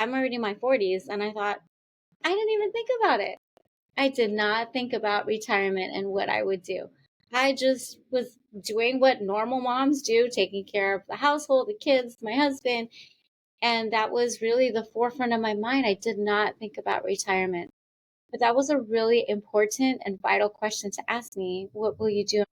I'm already in my 40s, and I thought, I didn't even think about it. I did not think about retirement and what I would do. I just was doing what normal moms do, taking care of the household, the kids, my husband. And that was really the forefront of my mind. I did not think about retirement. But that was a really important and vital question to ask me. What will you do?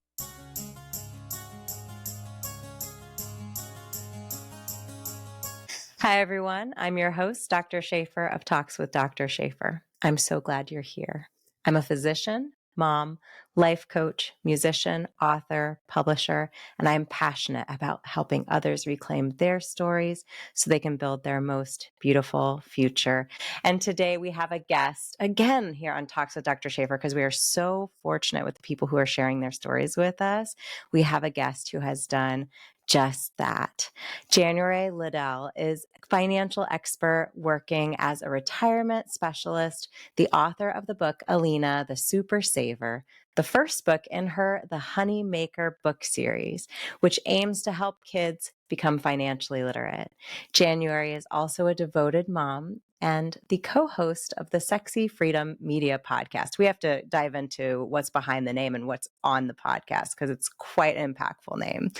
Hi, everyone. I'm your host, Dr. Shafer of Talks with Dr. Shafer. I'm so glad you're here. I'm a physician, mom, life coach, musician, author, publisher, and I'm passionate about helping others reclaim their stories so they can build their most beautiful future. And today we have a guest again here on Talks with Dr. Shafer because we are so fortunate with the people who are sharing their stories with us. We have a guest who has done just that. January Liddell is a financial expert working as a retirement specialist, the author of the book Alina the Super Saver, the first book in her The Honey Maker book series, which aims to help kids become financially literate. January is also a devoted mom and the co-host of the Sexy Freedom Media podcast. We have to dive into what's behind the name and what's on the podcast because it's quite an impactful name.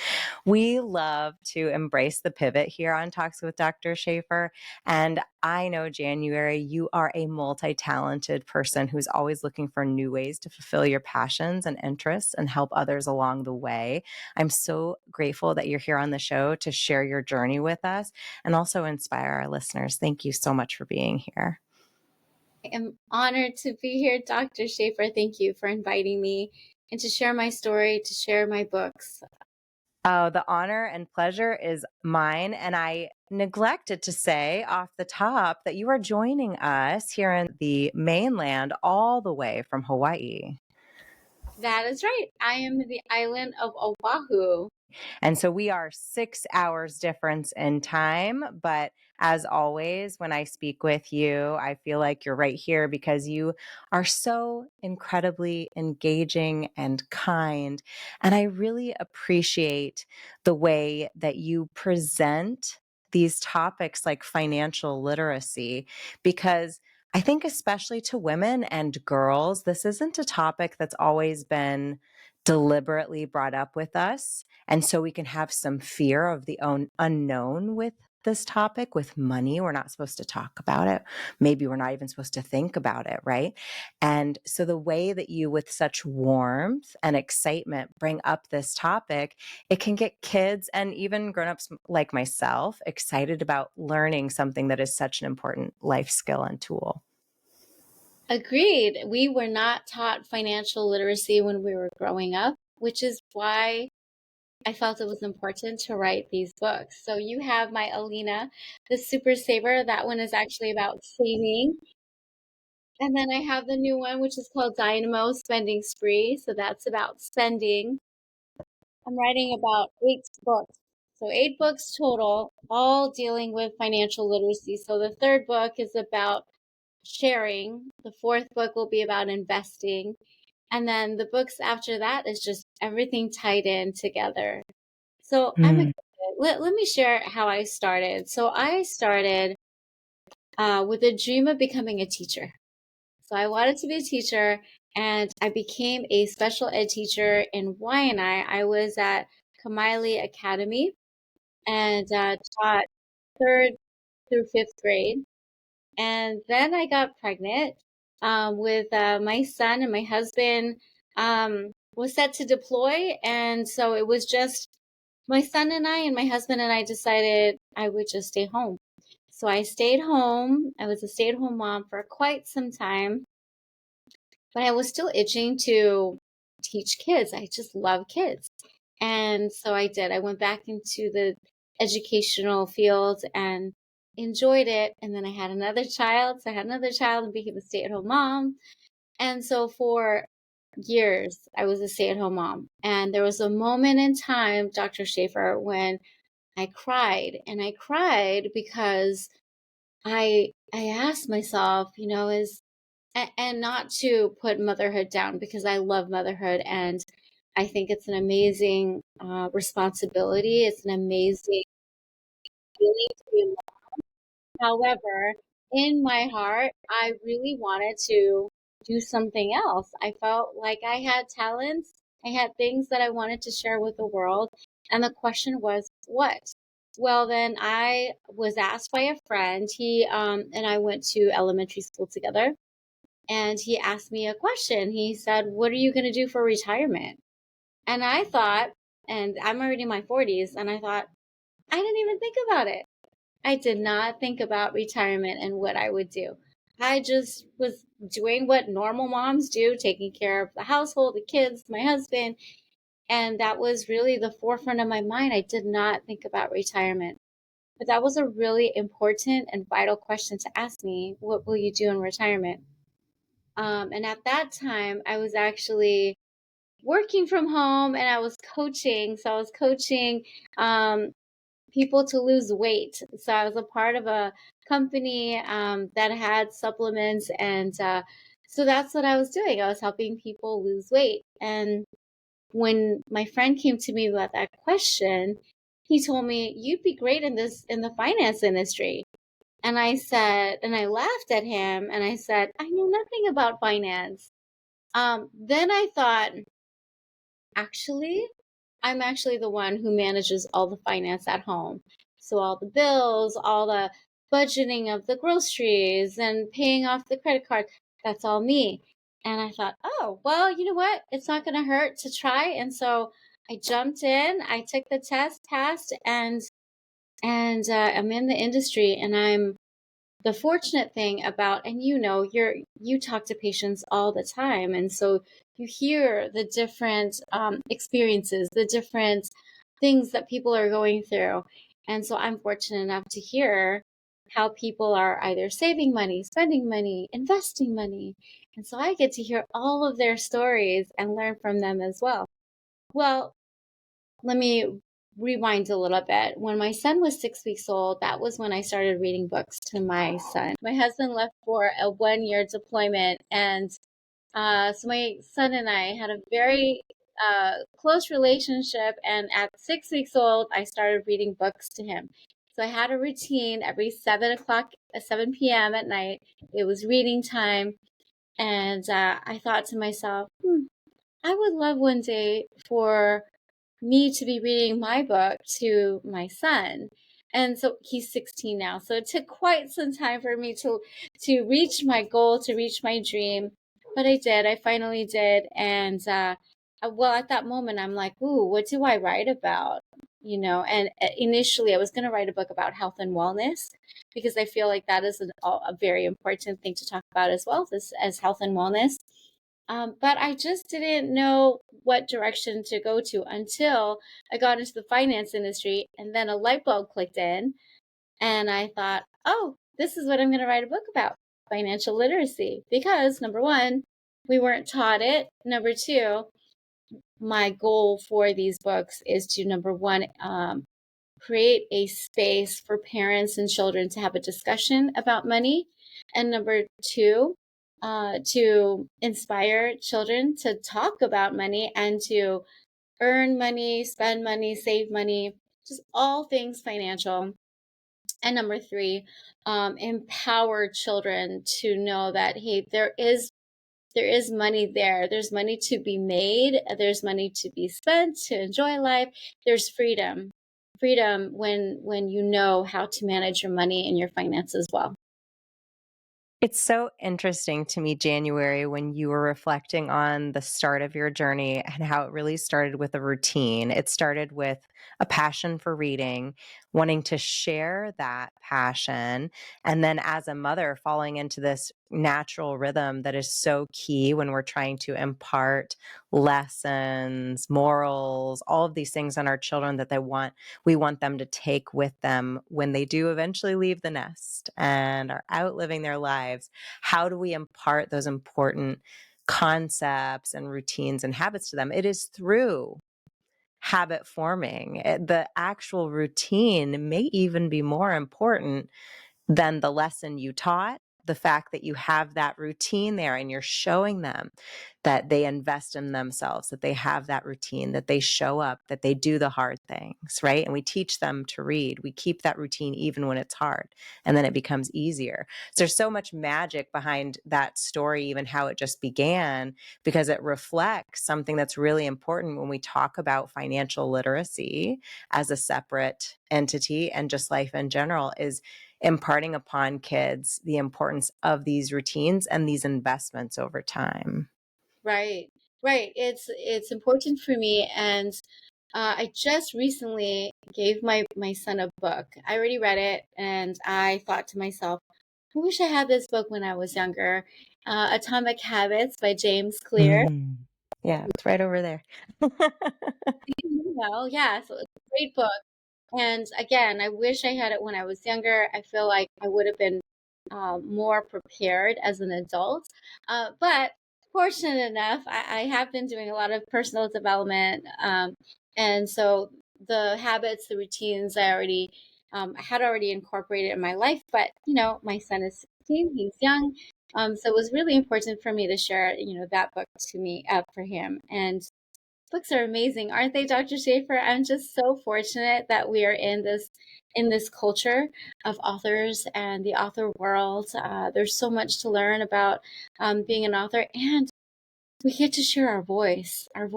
We love to embrace the pivot here on Talks with Dr. Shafer. And I know, January, you are a multi-talented person who's always looking for new ways to fulfill your passions and interests and help others along the way. I'm so grateful that you're here on the show to share your journey with us and also inspire our listeners. Thank you so much for being here. I am honored to be here, Dr. Shafer. Thank you for inviting me and to share my story, to share my books. Oh, the honor and pleasure is mine. And I neglected to say off the top that you are joining us here in the mainland all the way from Hawaii. That is right. I am in the island of Oahu. And so we are 6 hours difference in time. But as always, when I speak with you, I feel like you're right here because you are so incredibly engaging and kind. And I really appreciate the way that you present these topics like financial literacy, because I think especially to women and girls, this isn't a topic that's always been deliberately brought up with us. And so we can have some fear of the unknown with this topic, with money. We're not supposed to talk about it. Maybe we're not even supposed to think about it, right? And so the way that you, with such warmth and excitement, bring up this topic, it can get kids and even grownups like myself excited about learning something that is such an important life skill and tool. Agreed. We were not taught financial literacy when we were growing up, which is why I felt it was important to write these books. So you have my Alina, the Super Saver. That one is actually about saving. And then I have the new one, which is called Dynamo Spending Spree. So that's about spending. I'm writing about 8 books. So 8 books total, all dealing with financial literacy. So the third book is about sharing. The fourth book will be about investing. And then the books after that is just everything tied in together. So I'm excited. Let me share how I started. So I started with a dream of becoming a teacher. So I wanted to be a teacher, and I became a special ed teacher in Waianae. I was at Kamaile Academy and taught 3rd through 5th grade. And then I got pregnant with my son, and my husband was set to deploy. And so it was just my son and I, and my husband and I decided I would just stay home. So I stayed home. I was a stay-at-home mom for quite some time, but I was still itching to teach kids. I just love kids. And so I did. I went back into the educational field and enjoyed it. And then I had another child. So I had another child and became a stay-at-home mom. And so for years, I was a stay-at-home mom. And there was a moment in time, Dr. Shafer, when I cried. And I cried because I asked myself, and not to put motherhood down, because I love motherhood and I think it's an amazing responsibility. It's an amazing feeling to be a mom. However, in my heart, I really wanted to do something else. I felt like I had talents, I had things that I wanted to share with the world. And the question was, what? Well, then I was asked by a friend. He and I went to elementary school together, and he asked me a question. He said, "What are you going to do for retirement?" And I thought, and I'm already in my 40s, and I thought, I didn't even think about it. I did not think about retirement and what I would do. I just was doing what normal moms do, taking care of the household, the kids, my husband. And that was really the forefront of my mind. I did not think about retirement. But that was a really important and vital question to ask me. What will you do in retirement? And at that time, I was actually working from home and I was coaching. So I was coaching um, people to lose weight. So I was a part of a company that had supplements, and so that's what I was doing. I was helping people lose weight. And when my friend came to me about that question, he told me, "You'd be great in the finance industry." And I said, and I laughed at him, and I said, "I know nothing about finance." Then I thought, actually, I'm actually the one who manages all the finance at home. So all the bills, all the budgeting of the groceries and paying off the credit card, that's all me. And I thought, oh, well, you know what? It's not going to hurt to try. And so I jumped in, I took the test, passed, and I'm in the industry, and I'm the fortunate thing about, and you talk to patients all the time, and so you hear the different experiences, the different things that people are going through. And so I'm fortunate enough to hear how people are either saving money, spending money, investing money. And so I get to hear all of their stories and learn from them as well. Well, let me rewind a little bit. When my son was 6 weeks old, that was when I started reading books to my son. My husband left for a 1 year deployment, and so my son and I had a very close relationship. And at 6 weeks old, I started reading books to him. So I had a routine every 7 o'clock, 7 p.m. at night. It was reading time, and I thought to myself, I would love one day for me to be reading my book to my son. And so he's 16 now. So it took quite some time for me to reach my goal, to reach my dream. But I did. I finally did. And well, at that moment, I'm like, ooh, what do I write about? And initially I was going to write a book about health and wellness, because I feel like that is a very important thing to talk about as well, as health and wellness. But I just didn't know what direction to go to until I got into the finance industry, and then a light bulb clicked in, and I thought, oh, this is what I'm going to write a book about: financial literacy. Because number one, we weren't taught it. Number two, my goal for these books is to, number one, create a space for parents and children to have a discussion about money. And number two, to inspire children to talk about money and to earn money, spend money, save money, just all things financial. And number three, empower children to know that, hey, there is money there. There's money to be made. There's money to be spent to enjoy life. There's freedom. Freedom when you know how to manage your money and your finances well. It's so interesting to me, January, when you were reflecting on the start of your journey and how it really started with a routine. It started with a passion for reading, wanting to share that passion, and then as a mother, falling into this natural rhythm that is so key when we're trying to impart lessons, morals, all of these things on our children that we want them to take with them when they do eventually leave the nest and are out living their lives. How do we impart those important concepts and routines and habits to them? It is through habit forming. The actual routine may even be more important than the lesson you taught, the fact that you have that routine there and you're showing them that they invest in themselves, that they have that routine, that they show up, that they do the hard things, right? And we teach them to read. We keep that routine even when it's hard, and then it becomes easier. So there's so much magic behind that story, even how it just began, because it reflects something that's really important when we talk about financial literacy as a separate entity, and just life in general, is imparting upon kids the importance of these routines and these investments over time. Right, right. It's important for me, and I just recently gave my son a book. I already read it, and I thought to myself, I wish I had this book when I was younger. Atomic Habits by James Clear. Yeah, it's right over there. Well, yeah, so it's a great book. And again, I wish I had it when I was younger. I feel like I would have been more prepared as an adult. But fortunate enough, I have been doing a lot of personal development. And so the habits, the routines I had already incorporated in my life. But, my son is 16, he's young. So it was really important for me to share, that book to me, for him. And books are amazing, aren't they, Dr. Shafer? I'm just so fortunate that we are in this culture of authors and the author world. There's so much to learn about being an author, and we get to share our voices, and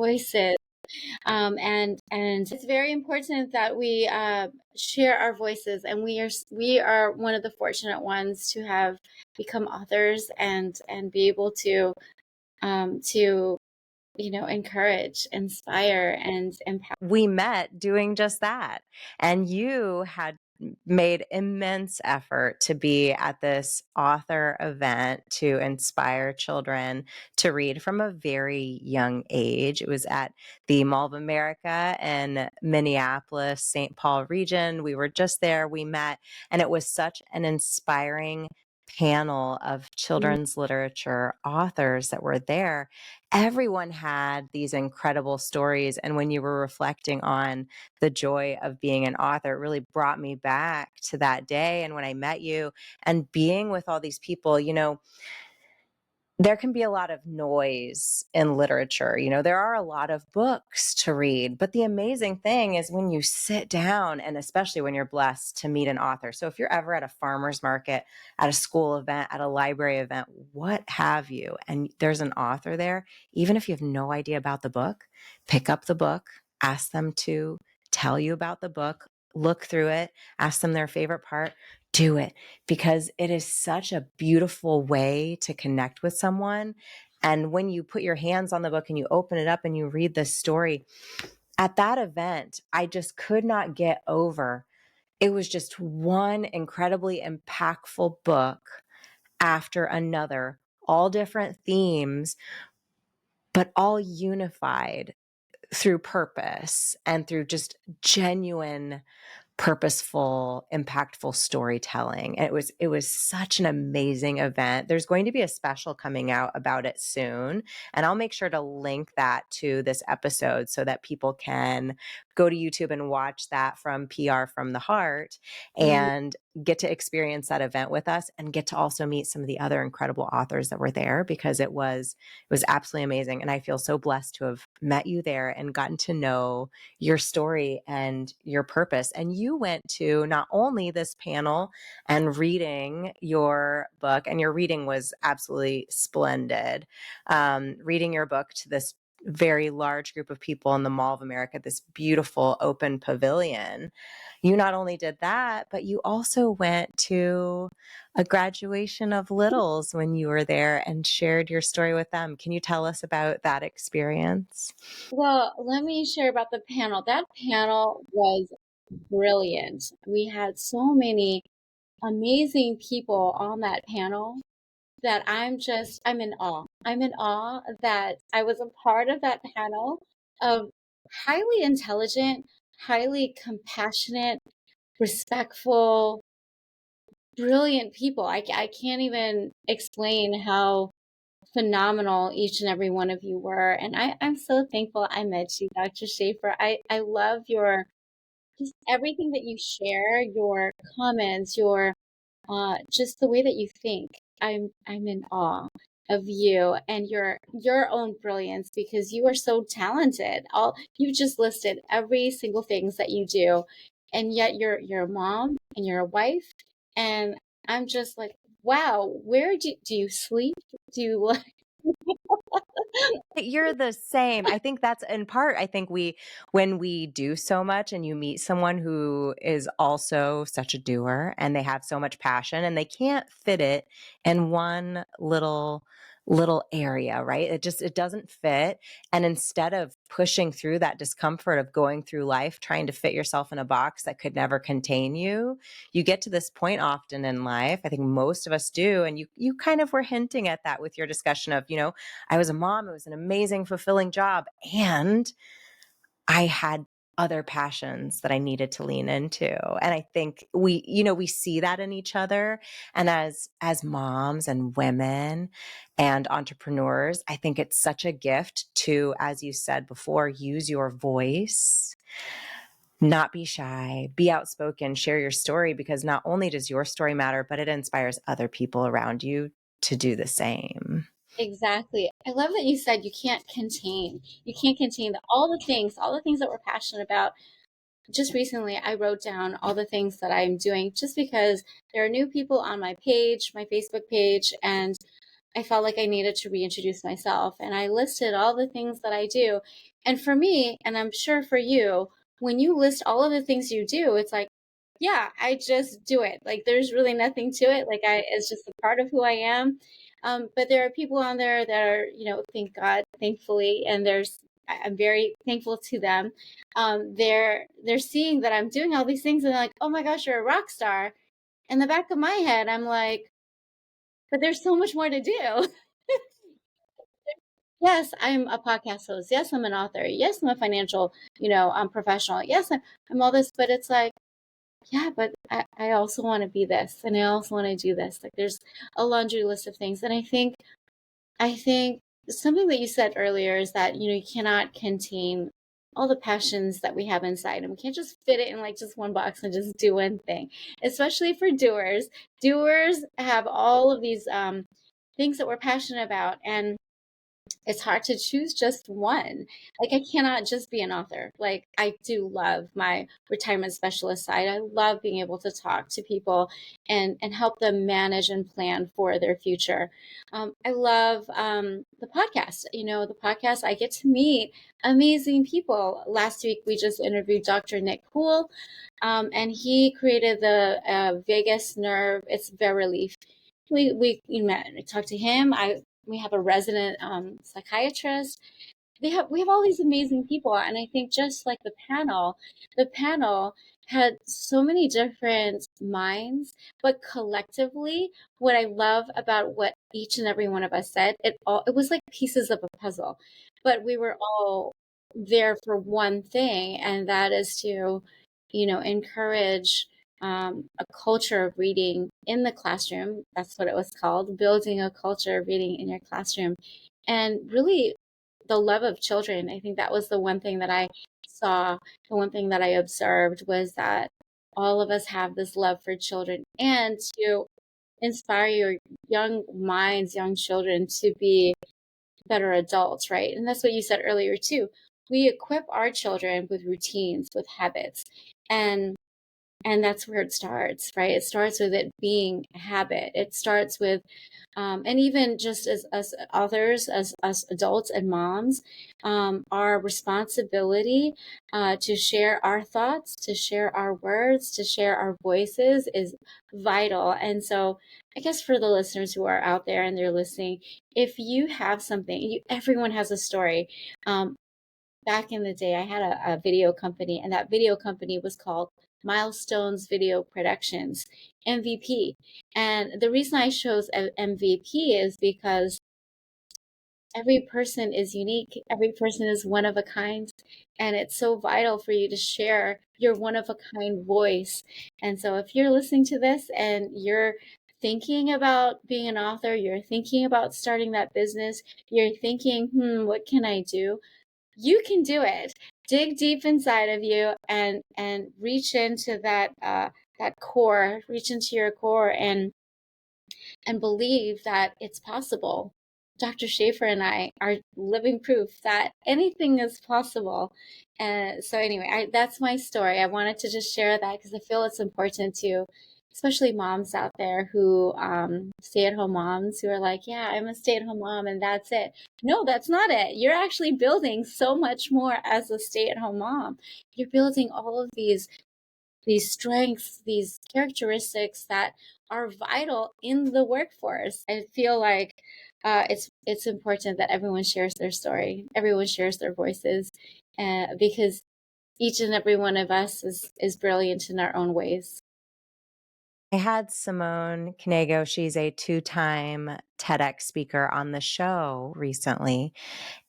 it's very important that we share our voices. And we are one of the fortunate ones to have become authors and be able to encourage, inspire, and empower. We met doing just that. And you had made immense effort to be at this author event to inspire children to read from a very young age. It was at the Mall of America in Minneapolis, St. Paul region. We were just there, we met, and it was such an inspiring panel of children's literature authors that were there. Everyone had these incredible stories. And when you were reflecting on the joy of being an author, it really brought me back to that day and when I met you and being with all these people. There can be a lot of noise in literature. There are a lot of books to read, but the amazing thing is when you sit down, and especially when you're blessed to meet an author. So if you're ever at a farmer's market, at a school event, at a library event, what have you, and there's an author there, even if you have no idea about the book, pick up the book, ask them to tell you about the book, look through it, ask them their favorite part, do it, because it is such a beautiful way to connect with someone. And when you put your hands on the book and you open it up and you read the story, at that event, I just could not get over. It was just one incredibly impactful book after another, all different themes, but all unified through purpose and through just genuine purposeful, impactful storytelling. And it was such an amazing event. There's going to be a special coming out about it soon, and I'll make sure to link that to this episode so that people can go to YouTube and watch that from PR from the Heart and get to experience that event with us and get to also meet some of the other incredible authors that were there, because it was absolutely amazing. And I feel so blessed to have met you there and gotten to know your story and your purpose. And you went to not only this panel and reading your book, and your reading was absolutely splendid, reading your book to this very large group of people in the Mall of America, this beautiful open pavilion. You not only did that, but you also went to a graduation of littles when you were there and shared your story with them. Can you tell us about that experience? Well, let me share about the panel. That panel was brilliant. We had so many amazing people on that panel that I'm in awe. I'm in awe that I was a part of that panel of highly intelligent, highly compassionate, respectful, brilliant people. I can't even explain how phenomenal each and every one of you were. And I'm so thankful I met you, Dr. Shafer. I love your just everything that you share, your comments, your just the way that you think. I'm in awe of you and your own brilliance, because you are so talented. All you just listed every single things that you do, and yet you're a mom and you're a wife, and I'm just like, wow, where do you sleep? Do you like You're the same. I think that's in part, I think when we do so much and you meet someone who is also such a doer and they have so much passion and they can't fit it in one little area, right? It doesn't fit. And instead of pushing through that discomfort of going through life, trying to fit yourself in a box that could never contain you, you get to this point often in life. I think most of us do. And you kind of were hinting at that with your discussion of, I was a mom. It was an amazing, fulfilling job. And I had other passions that I needed to lean into. And I think we see that in each other. And as moms and women and entrepreneurs, I think it's such a gift to, as you said before, use your voice, not be shy, be outspoken, share your story, because not only does your story matter, but it inspires other people around you to do the same. exactly? I love that you said you can't contain. You can't contain all the things that we're passionate about. Just recently, I wrote down all the things that I'm doing, just because there are new people on my page, my Facebook page, and I felt like I needed to reintroduce myself. And I listed all the things that I do. And for me, and I'm sure for you, when you list all of the things you do, it's like, yeah, I just do it. Like there's really nothing to it. Like it's just a part of who I am. But there are people on there that are, thank God, thankfully, and I'm very thankful to them. They're seeing that I'm doing all these things, and they're like, oh my gosh, you're a rock star. In the back of my head, I'm like, but there's so much more to do. Yes, I'm a podcast host. Yes, I'm an author. Yes, I'm a financial, I'm professional. Yes, I'm all this, but it's like, yeah, but I also want to be this, and I also want to do this. Like there's a laundry list of things. And I think something that you said earlier is that, you cannot contain all the passions that we have inside, and we can't just fit it in like just one box and just do one thing, especially for doers. Doers have all of these things that we're passionate about, and it's hard to choose just one. Like I cannot just be an author. Like I do love my retirement specialist side. I love being able to talk to people and help them manage and plan for their future. I love the podcast. The podcast, I get to meet amazing people. Last week we just interviewed Dr. Nick Poole, and he created the vagus nerve. It's Verilief. We met, I talked to him. We have a resident psychiatrist. We have all these amazing people, and I think just like the panel had so many different minds, but collectively, what I love about what each and every one of us said, it was like pieces of a puzzle, but we were all there for one thing, and that is to, encourage a culture of reading in the classroom. That's what it was called, building a culture of reading in your classroom. And really, the love of children. I think that was the one thing that I saw, the one thing that I observed was that all of us have this love for children, and to inspire your young minds, young children to be better adults, right? And that's what you said earlier too. We equip our children with routines, with habits. And and that's where it starts, right? It starts with it being a habit. It starts with, and even just as us authors, as us adults and moms, our responsibility to share our thoughts, to share our words, to share our voices is vital. And so, I guess for the listeners who are out there and they're listening, if you have something, everyone has a story. Back in the day, I had a video company, and that video company was called Milestones Video Productions, MVP. And the reason I chose MVP is because every person is unique, every person is one of a kind, and it's so vital for you to share your one of a kind voice. And so, if you're listening to this and you're thinking about being an author, you're thinking about starting that business, you're thinking, what can I do? You can do it. Dig deep inside of you and reach into that core, reach into your core, and and believe that it's possible. Dr. Shafer and I are living proof that anything is possible. And so anyway, that's my story. I wanted to just share that because I feel it's important to, especially moms out there who stay-at-home moms who are like, yeah, I'm a stay-at-home mom and that's it. No, that's not it. You're actually building so much more as a stay-at-home mom. You're building all of these strengths, these characteristics that are vital in the workforce. I feel like it's important that everyone shares their story, everyone shares their voices, because each and every one of us is brilliant in our own ways. I had Simone Canego. She's a 2-time TEDx speaker on the show recently.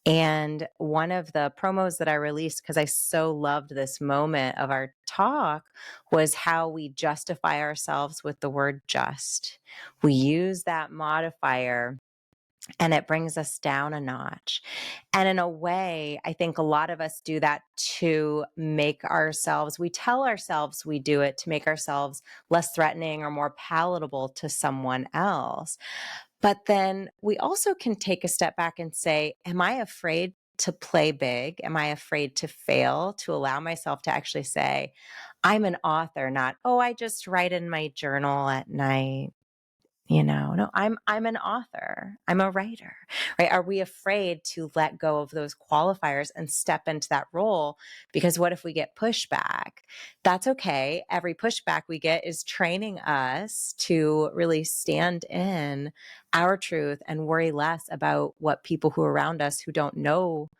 And one of the promos that I released, because I so loved this moment of our talk, was how we justify ourselves with the word just. We use that modifier and it brings us down a notch. And in a way, I think a lot of us do that to make ourselves, we tell ourselves we do it to make ourselves less threatening or more palatable to someone else. But then we also can take a step back and say, am I afraid to play big? Am I afraid to fail, to allow myself to actually say, I'm an author, not, oh, I just write in my journal at night. No, I'm an author. I'm a writer, right? Are we afraid to let go of those qualifiers and step into that role? Because what if we get pushback? That's okay. Every pushback we get is training us to really stand in our truth and worry less about what people who are around us who don't know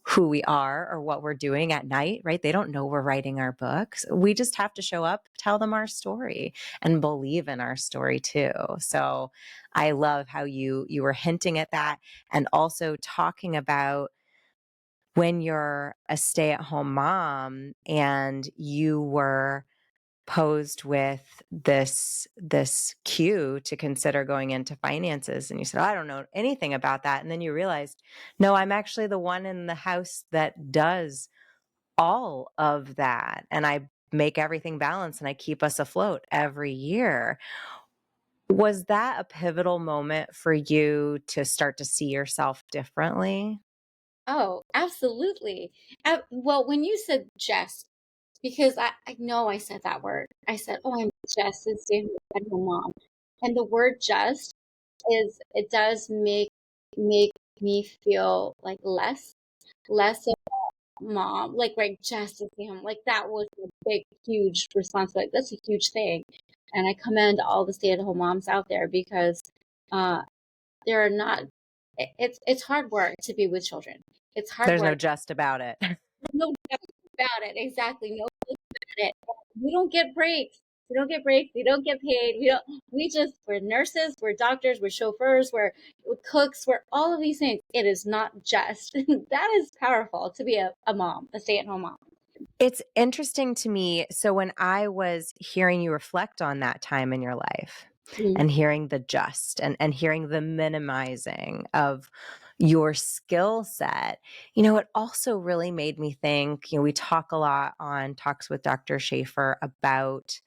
who we are or what we're doing at night, right? They don't know we're writing our books. We just have to show up, tell them our story, and believe in our story too. So I love how you were hinting at that, and also talking about when you're a stay-at-home mom and you were posed with this cue to consider going into finances, and you said, oh, I don't know anything about that, and then you realized, no, I'm actually the one in the house that does all of that, and I make everything balance and I keep us afloat every year. Was that a pivotal moment for you to start to see yourself differently? Oh, absolutely. Well, when you said just, because I know I said that word. I said, oh, I'm just a stay-at-home mom. And the word just it does make me feel like less of a mom, like right, just as him. Like that was a big, huge responsibility. That's a huge thing. And I commend all the stay-at-home moms out there because uh there are not it's hard work to be with children. It's hard There's no work. just about it. No doubt about it. Exactly. No doubt about it. We don't get breaks. We don't get breaks. We don't get paid. We're nurses, we're doctors, we're chauffeurs, we're cooks, we're all of these things. It is not just. That is powerful to be a mom, a stay-at-home mom. It's interesting to me. So when I was hearing you reflect on that time in your life Mm. and hearing the just and hearing the minimizing of your skill set, it also really made me think, we talk a lot on Talks with Dr. Shafer about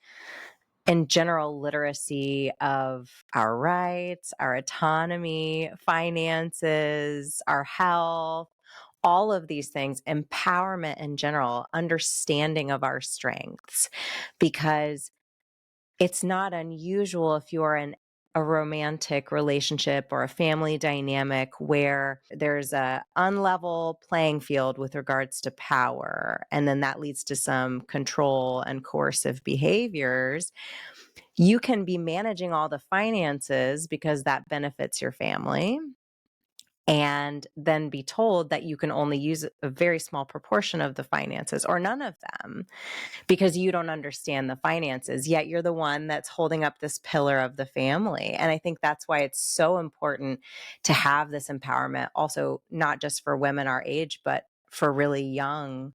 in general literacy of our rights, our autonomy, finances, our health, all of these things, empowerment in general, understanding of our strengths, because it's not unusual if you're in a romantic relationship or a family dynamic where there's a unlevel playing field with regards to power, and then that leads to some control and coercive behaviors. You can be managing all the finances because that benefits your family, and then be told that you can only use a very small proportion of the finances or none of them because you don't understand the finances, yet you're the one that's holding up this pillar of the family. And I think that's why it's so important to have this empowerment, also not just for women our age, but for really young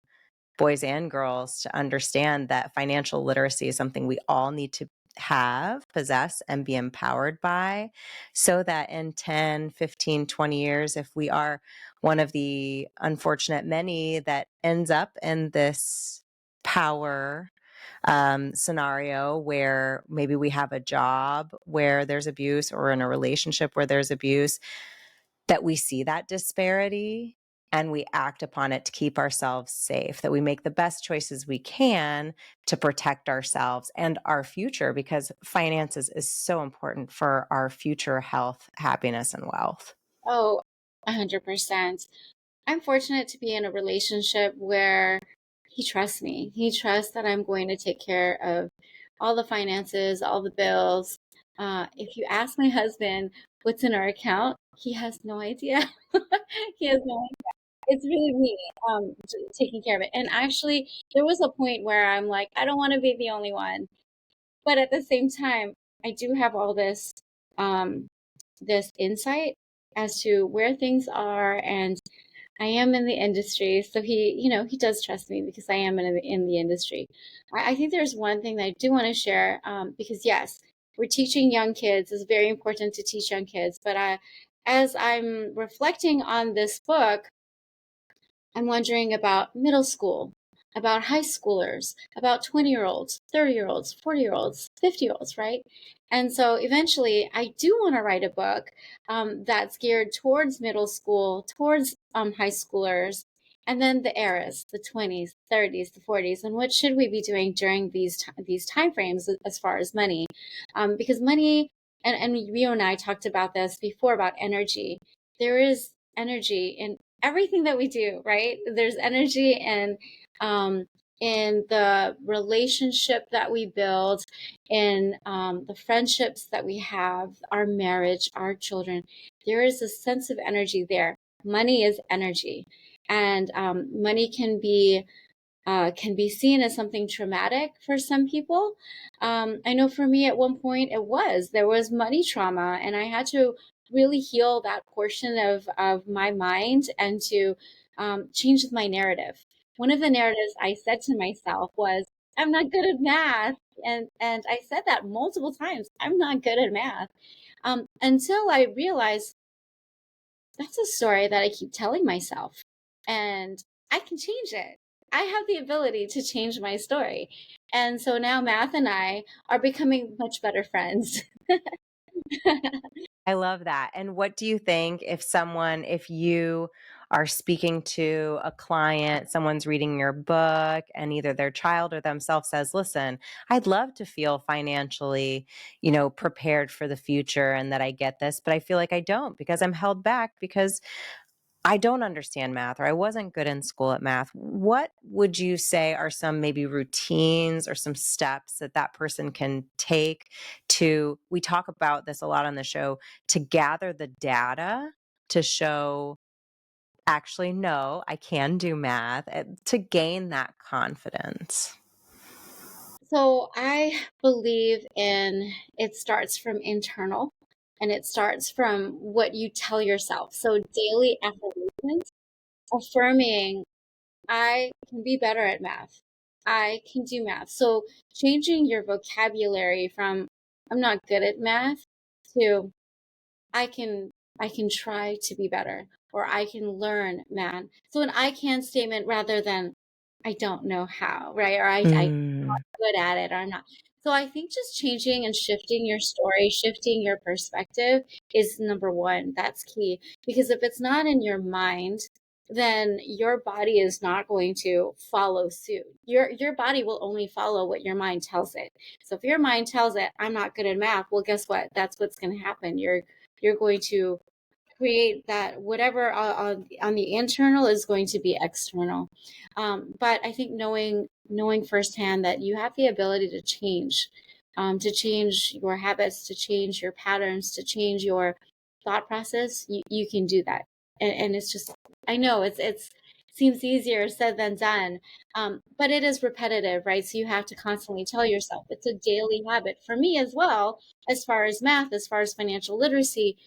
boys and girls, to understand that financial literacy is something we all need to have, possess, and be empowered by, so that in 10, 15, 20 years, if we are one of the unfortunate many that ends up in this power scenario where maybe we have a job where there's abuse or in a relationship where there's abuse, that we see that disparity and we act upon it to keep ourselves safe, that we make the best choices we can to protect ourselves and our future, because finances is so important for our future health, happiness, and wealth. Oh, 100%. I'm fortunate to be in a relationship where he trusts me. He trusts that I'm going to take care of all the finances, all the bills. If you ask my husband what's in our account, he has no idea. He has no idea. It's really me taking care of it. And actually, there was a point where I'm like, I don't want to be the only one. But at the same time, I do have all um, this insight as to where things are, and I am in the industry, so he does trust me because I am in the industry. I think there's one thing that I do want to share, because yes, we're teaching young kids. It's very important to teach young kids. But as I'm reflecting on this book, I'm wondering about middle school, about high schoolers, about 20-year-olds, 30-year-olds, 40-year-olds, 50-year-olds, right? And so eventually, I do want to write a book that's geared towards middle school, towards high schoolers, and then the eras, the 20s, 30s, the 40s, and what should we be doing during these time frames as far as money? Because money, and you and I talked about this before about energy. There is energy in everything that we do, right? There's energy in the relationship that we build, in the friendships that we have, our marriage, our children. There is a sense of energy there. Money is energy, and money can be seen as something traumatic for some people. I know for me at one point there was money trauma, and I had to really heal that portion of my mind and to change my narrative. One of the narratives I said to myself was, I'm not good at math. And I said that multiple times. I'm not good at math. Until I realized that's a story that I keep telling myself, and I can change it. I have the ability to change my story. And so now Math and I are becoming much better friends. I love that. And what do you think if you are speaking to a client, someone's reading your book, and either their child or themselves says, listen, I'd love to feel financially, prepared for the future and that I get this, but I feel like I don't because I'm held back because I don't understand math or I wasn't good in school at math. What would you say are some maybe routines or some steps that that person can take we talk about this a lot on the show, to gather the data to show, actually, no, I can do math, to gain that confidence? So I believe it starts from internal, and it starts from what you tell yourself. So daily affirmations, affirming I can be better at math. I can do math. So changing your vocabulary from I'm not good at math to I can I can try to be better, or I can learn math. So an I can statement rather than I don't know how, right? Or I'm not Mm. good at it, or I'm not. So I think just changing and shifting your story, shifting your perspective is number one. That's key. Because if it's not in your mind, then your body is not going to follow suit. Your body will only follow what your mind tells it. So if your mind tells it, I'm not good at math, well, guess what? That's what's going to happen. You're going to create that whatever on the internal is going to be external. But I think knowing firsthand that you have the ability to change your habits, to change your patterns, to change your thought process, you can do that. And it's just, I know it's seems easier said than done, but it is repetitive, right? So you have to constantly tell yourself it's a daily habit. For me as well, as far as math, as far as financial literacy,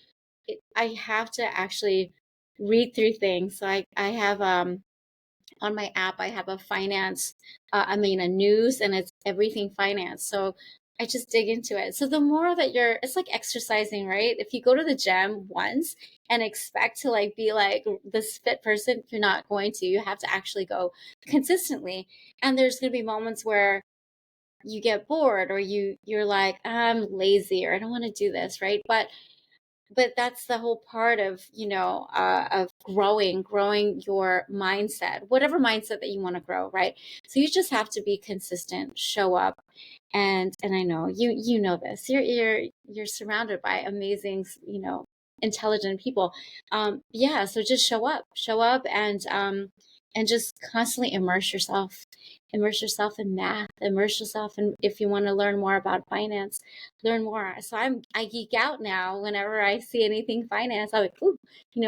I have to actually read through things. So I have on my app I have a finance, a news, and it's everything finance. So I just dig into it. So the more that it's like exercising, right? If you go to the gym once and expect to like be like this fit person, you're not going to. You have to actually go consistently. And there's going to be moments where you get bored, or you're like, I'm lazy, or I don't want to do this, right? But that's the whole part of, of growing your mindset, whatever mindset that you want to grow, right? So you just have to be consistent, show up. And I know you know this. You're surrounded by amazing, intelligent people. Yeah, so just show up, and just constantly immerse yourself in math, immerse yourself in, if you want to learn more about finance, learn more. So I geek out now whenever I see anything finance. I'm like, ooh,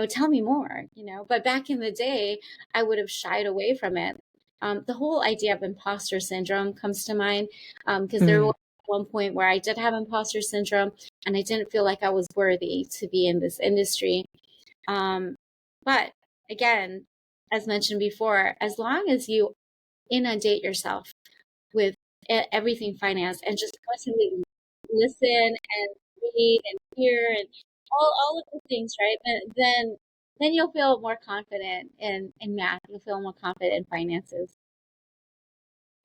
tell me more, But back in the day, I would have shied away from it. The whole idea of imposter syndrome comes to mind, because there Mm. was one point where I did have imposter syndrome, and I didn't feel like I was worthy to be in this industry. But again, as mentioned before, as long as you inundate yourself with everything finance, and just constantly listen and read and hear and all of the things, right? Then you'll feel more confident in math. You'll feel more confident in finances.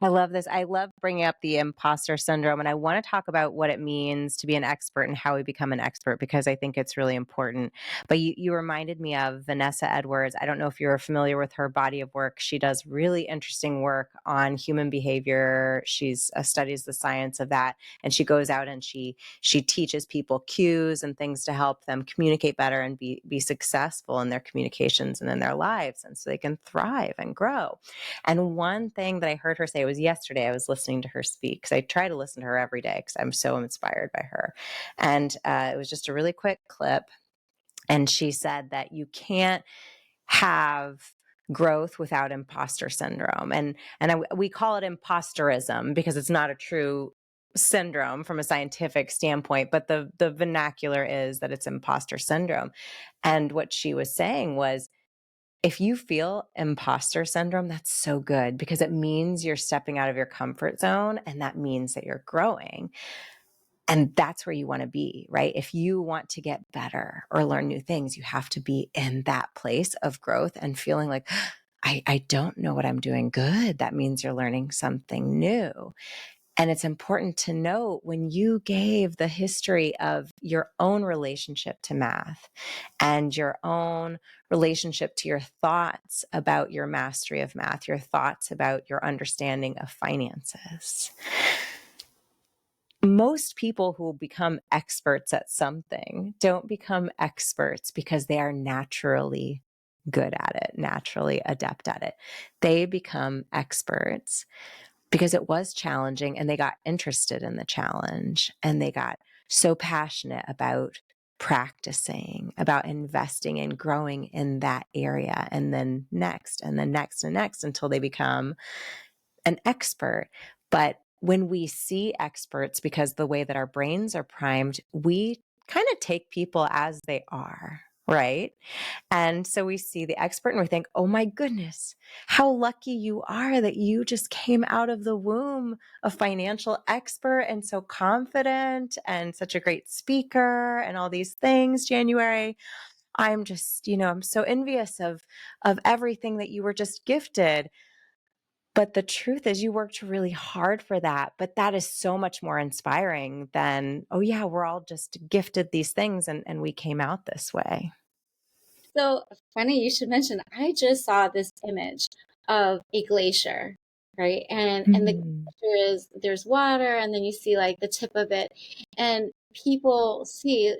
I love this. I love bringing up the imposter syndrome, and I want to talk about what it means to be an expert and how we become an expert, because I think it's really important. But you reminded me of Vanessa Edwards. I don't know if you're familiar with her body of work. She does really interesting work on human behavior. She's studies the science of that, and she goes out and she teaches people cues and things to help them communicate better and be successful in their communications and in their lives, and so they can thrive and grow. And one thing that I heard her say was yesterday, I was listening to her speak, because I try to listen to her every day because I'm so inspired by her. And it was just a really quick clip. And she said that you can't have growth without imposter syndrome. We call it imposterism because it's not a true syndrome from a scientific standpoint, but the vernacular is that it's imposter syndrome. And what she was saying was, if you feel imposter syndrome, that's so good, because it means you're stepping out of your comfort zone, and that means that you're growing. And that's where you want to be, right? If you want to get better or learn new things, you have to be in that place of growth and feeling like, I don't know what I'm doing good. That means you're learning something new. And it's important to note, when you gave the history of your own relationship to math and your own relationship to your thoughts about your mastery of math, your thoughts about your understanding of finances, most people who become experts at something don't become experts because they are naturally good at it, naturally adept at it. They become experts because it was challenging, and they got interested in the challenge, and they got so passionate about practicing, about investing and growing in that area, and then next and then next and next, until they become an expert. But when we see experts, because the way that our brains are primed, we kind of take people as they are, right? And so we see the expert and we think, oh my goodness, how lucky you are that you just came out of the womb a financial expert and so confident and such a great speaker and all these things, January. I'm just, I'm so envious of everything that you were just gifted. But the truth is, you worked really hard for that. But that is so much more inspiring than, oh yeah, we're all just gifted these things and we came out this way. So funny you should mention, I just saw this image of a glacier, right? And the Mm. glacier is, there's water, and then you see like the tip of it, and people see,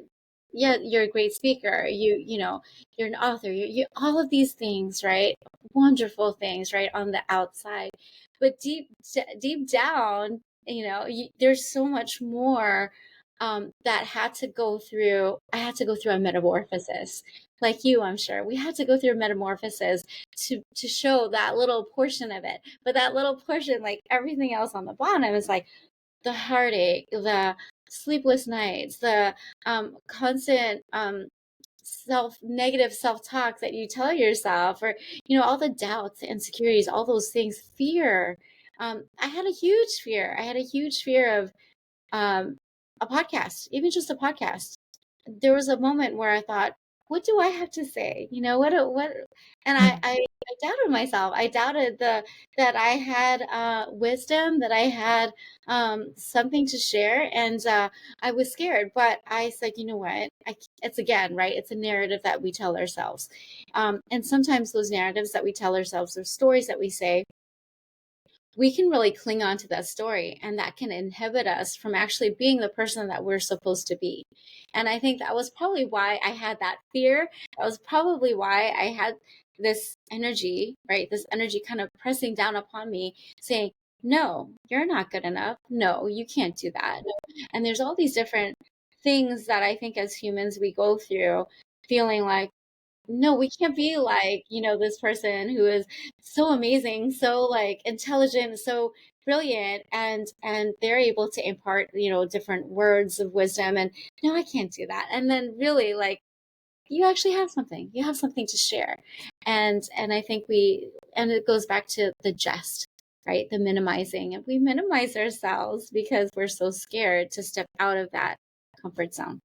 yeah, you're a great speaker. You're an author. You all of these things, right? Wonderful things, right, on the outside, but deep down, there's so much more, that had to go through. I had to go through a metamorphosis, like you, I'm sure. We had to go through a metamorphosis to show that little portion of it. But that little portion, like everything else on the bottom, is like the heartache, the sleepless nights, the constant negative self-talk that you tell yourself, or all the doubts, the insecurities, all those things, fear. I had a huge fear. I had a huge fear of um, a podcast, even just a podcast. There was a moment where I thought, what do I have to say? What, and Mm. I doubted myself. I doubted that I had wisdom, that I had something to share, and I was scared. But I said, you know what? It's again, right? It's a narrative that we tell ourselves, and sometimes those narratives that we tell ourselves, or stories that we say, we can really cling on to that story, and that can inhibit us from actually being the person that we're supposed to be. And I think that was probably why I had that fear. That was probably why I had this energy, right? This energy kind of pressing down upon me saying, no, you're not good enough. No, you can't do that. And there's all these different things that I think as humans we go through, feeling like, no, we can't be like, this person who is so amazing, so like intelligent, so brilliant, and they're able to impart, different words of wisdom. And no, I can't do that. And then really, like, you actually have something. You have something to share. And I think and it goes back to the jest, right? The minimizing. And we minimize ourselves because we're so scared to step out of that comfort zone.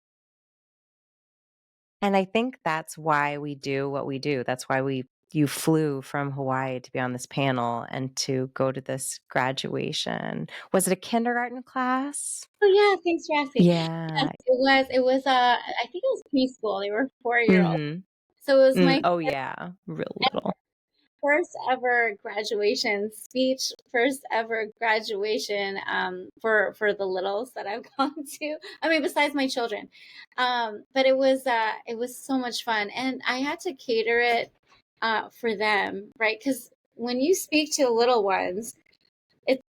And I think that's why we do what we do. That's why you flew from Hawaii to be on this panel and to go to this graduation. Was it a kindergarten class? Oh yeah, thanks for asking. Yes, Yeah. it was I think it was preschool. They were 4-year-old. Mhm. So it was my Oh yeah, real little. first ever graduation speech, first ever graduation for the littles that I've gone to. I mean, besides my children. But it was so much fun, and I had to cater it for them, right? Because when you speak to little ones, it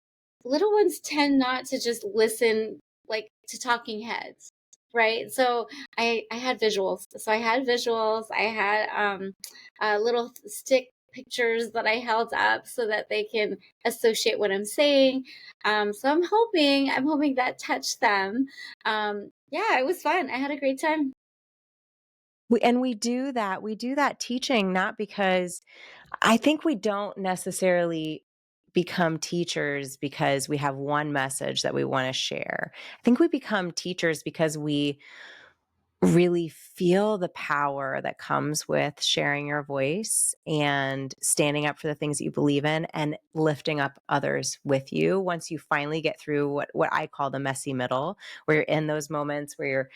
little ones tend not to just listen like to talking heads, right? So I had visuals. So I had visuals. I had little stick pictures that I held up so that they can associate what I'm saying. So I'm hoping that touched them. Yeah, it was fun. I had a great time. We do that. We do that teaching not because I think we don't necessarily become teachers because we have one message that we want to share. I think we become teachers because we really feel the power that comes with sharing your voice and standing up for the things that you believe in and lifting up others with you. Once you finally get through what I call the messy middle, where you're in those moments where you're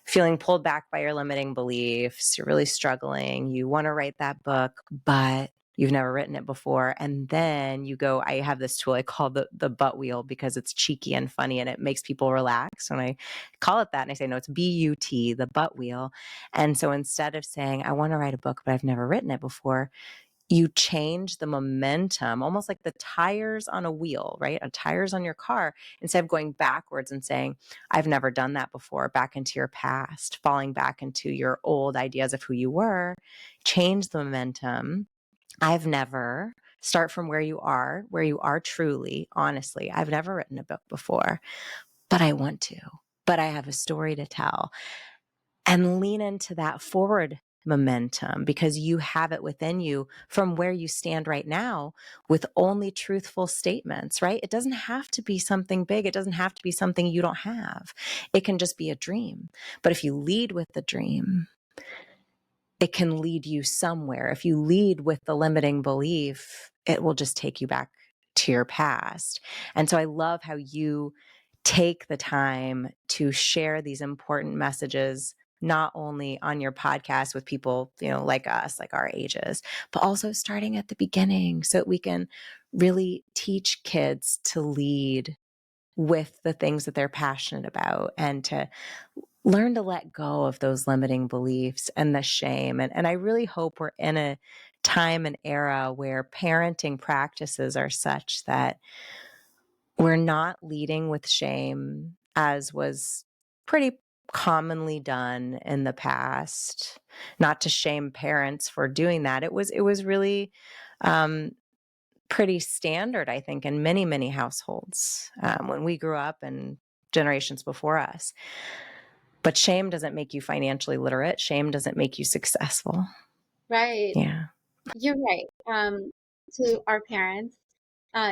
feeling pulled back by your limiting beliefs, you're really struggling, you want to write that book, but you've never written it before. And then you go, I have this tool I call the butt wheel because it's cheeky and funny and it makes people relax. And I call it that. And I say, no, it's BUT, the butt wheel. And so instead of saying, I want to write a book, but I've never written it before, you change the momentum, almost like the tires on a wheel, right? A tires on your car. Instead of going backwards and saying, I've never done that before, back into your past, falling back into your old ideas of who you were, change the momentum. I've never, start from where you are truly, honestly. I've never written a book before, but I want to, but I have a story to tell. And lean into that forward momentum because you have it within you from where you stand right now with only truthful statements, right? It doesn't have to be something big. It doesn't have to be something you don't have. It can just be a dream. But if you lead with the dream, it can lead you somewhere. If you lead with the limiting belief, it will just take you back to your past. And so I love how you take the time to share these important messages, not only on your podcast with people, like us, like our ages, but also starting at the beginning so that we can really teach kids to lead with the things that they're passionate about and to learn to let go of those limiting beliefs and the shame. And I really hope we're in a time and era where parenting practices are such that we're not leading with shame as was pretty commonly done in the past. Not to shame parents for doing that. It was really pretty standard, I think, in many, many households when we grew up and generations before us. But shame doesn't make you financially literate. Shame doesn't make you successful. Right. Yeah. You're right. To our parents,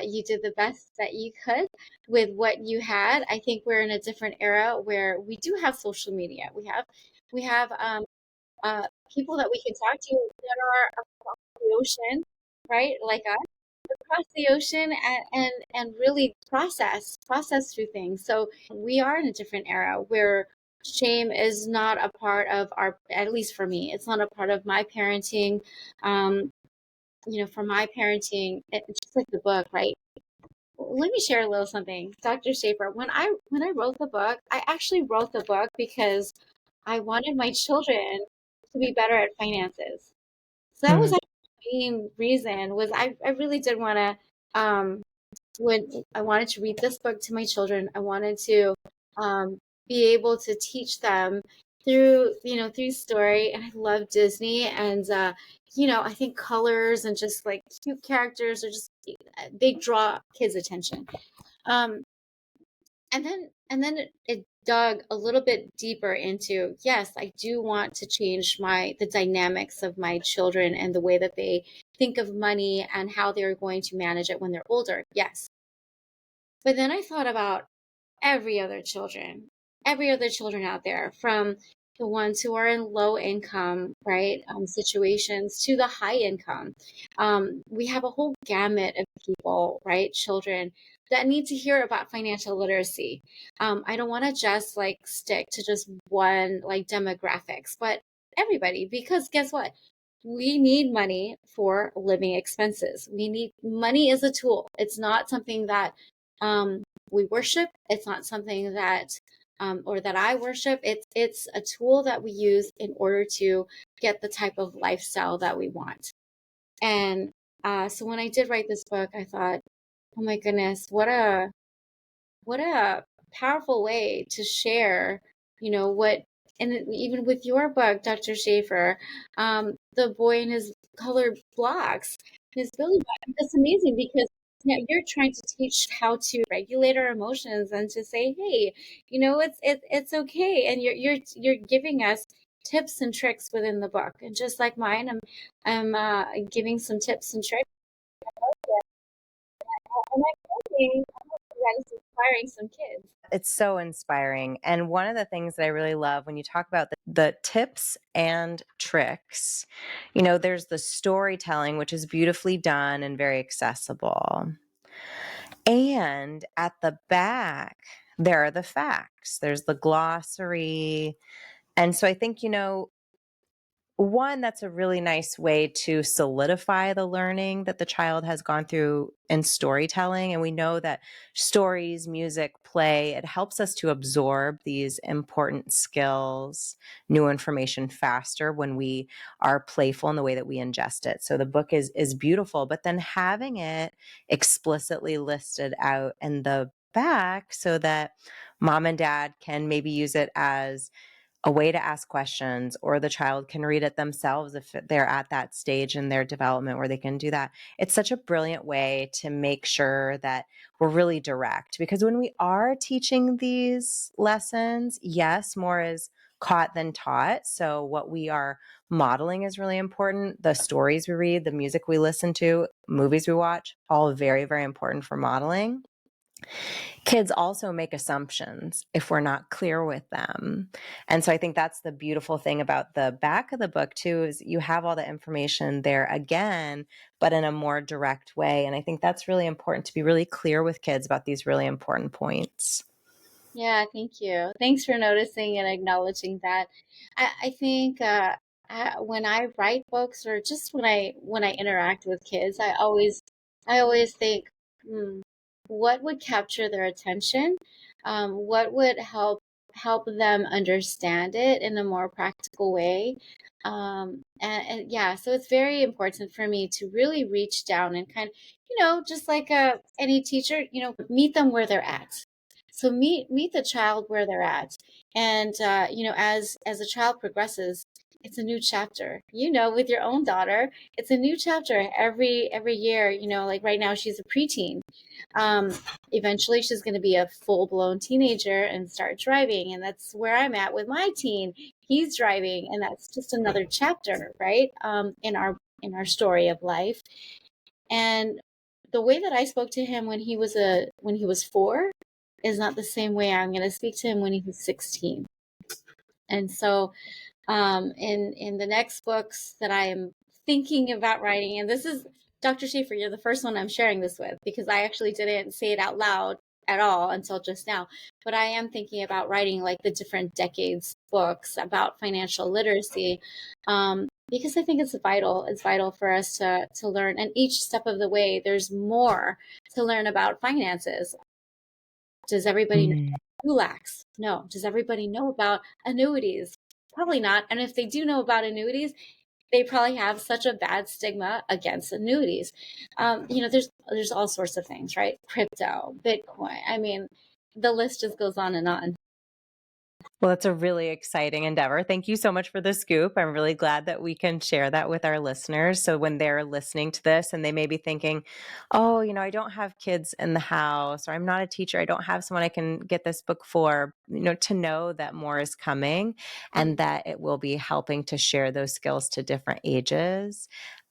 you did the best that you could with what you had. I think we're in a different era where we do have social media. We have people that we can talk to that are across the ocean. right? Like us, across the ocean and really process through things. So we are in a different era where shame is not a part of our, at least for me, it's not a part of my parenting. Um, for my parenting, it's just like the book, right? Let me share a little something. Dr. Shafer, when I wrote the book, I actually wrote the book because I wanted my children to be better at finances. So that was Mm. like the main reason was I really did want to when I wanted to read this book to my children. I wanted to um, be able to teach them through story. And I love Disney, and I think colors and just like cute characters are just they draw kids' attention. Um, and then it dug a little bit deeper into, yes, I do want to change the dynamics of my children and the way that they think of money and how they're going to manage it when they're older. Yes. But then I thought about every other children out there, from the ones who are in low income, right, situations to the high income. We have a whole gamut of people, right, children that need to hear about financial literacy. I don't want to just like stick to just one like demographics, but everybody, because guess what? We need money for living expenses. Money is a tool. It's not something that we worship. It's not something that or that I worship. It's a tool that we use in order to get the type of lifestyle that we want. And so when I did write this book, I thought, oh my goodness, what a powerful way to share, what, and even with your book, Dr. Shafer, the boy in his colored blocks, his Billy Bob. That's amazing because you're trying to teach how to regulate our emotions and to say, hey, it's okay, and you're giving us tips and tricks within the book, and just like mine, I'm giving some tips and tricks, and I'm hoping that is inspiring some kids. It's so inspiring. And one of the things that I really love when you talk about the tips and tricks, there's the storytelling, which is beautifully done and very accessible. And at the back, there are the facts, there's the glossary. And so I think, one, that's a really nice way to solidify the learning that the child has gone through in storytelling. And we know that stories, music, play, it helps us to absorb these important skills, new information faster when we are playful in the way that we ingest it. So the book is beautiful, but then having it explicitly listed out in the back so that mom and dad can maybe use it as a way to ask questions, or the child can read it themselves if they're at that stage in their development where they can do that. It's such a brilliant way to make sure that we're really direct, because when we are teaching these lessons, yes, more is caught than taught. So what we are modeling is really important. The stories we read, the music we listen to, movies we watch, all very, very important for modeling. Kids also make assumptions if we're not clear with them. And so I think that's the beautiful thing about the back of the book too, is you have all the information there again, but in a more direct way. And I think that's really important, to be really clear with kids about these really important points. Yeah, thank you. Thanks for noticing and acknowledging that. I think when I write books, or just when I interact with kids, I always think, hmm, what would capture their attention? What would help them understand it in a more practical way? And yeah, so it's very important for me to really reach down and kind of, just like any teacher, meet them where they're at. So meet the child where they're at, and as a child progresses, it's a new chapter. With your own daughter, it's a new chapter every year. Like right now, she's a preteen. Um, Eventually, she's going to be a full blown teenager and start driving, and that's where I'm at with my teen. He's driving, and that's just another chapter, right? In our story of life, and the way that I spoke to him when he was 4 is not the same way I'm going to speak to him when he's 16. And so, in the next books that I am thinking about writing, and this is Dr. Shafer, you're the first one I'm sharing this with because I actually didn't say it out loud at all until just now. But I am thinking about writing like the different decades books about financial literacy, because I think it's vital. It's vital for us to learn. And each step of the way, there's more to learn about finances. Does everybody know Mm. ULACs? No. Does everybody know about annuities? Probably not. And if they do know about annuities, they probably have such a bad stigma against annuities. There's all sorts of things, right? Crypto, Bitcoin. I mean, the list just goes on and on. Well, it's a really exciting endeavor. Thank you so much for the scoop. I'm really glad that we can share that with our listeners. So when they're listening to this and they may be thinking, oh, I don't have kids in the house, or I'm not a teacher, I don't have someone I can get this book for, to know that more is coming and that it will be helping to share those skills to different ages.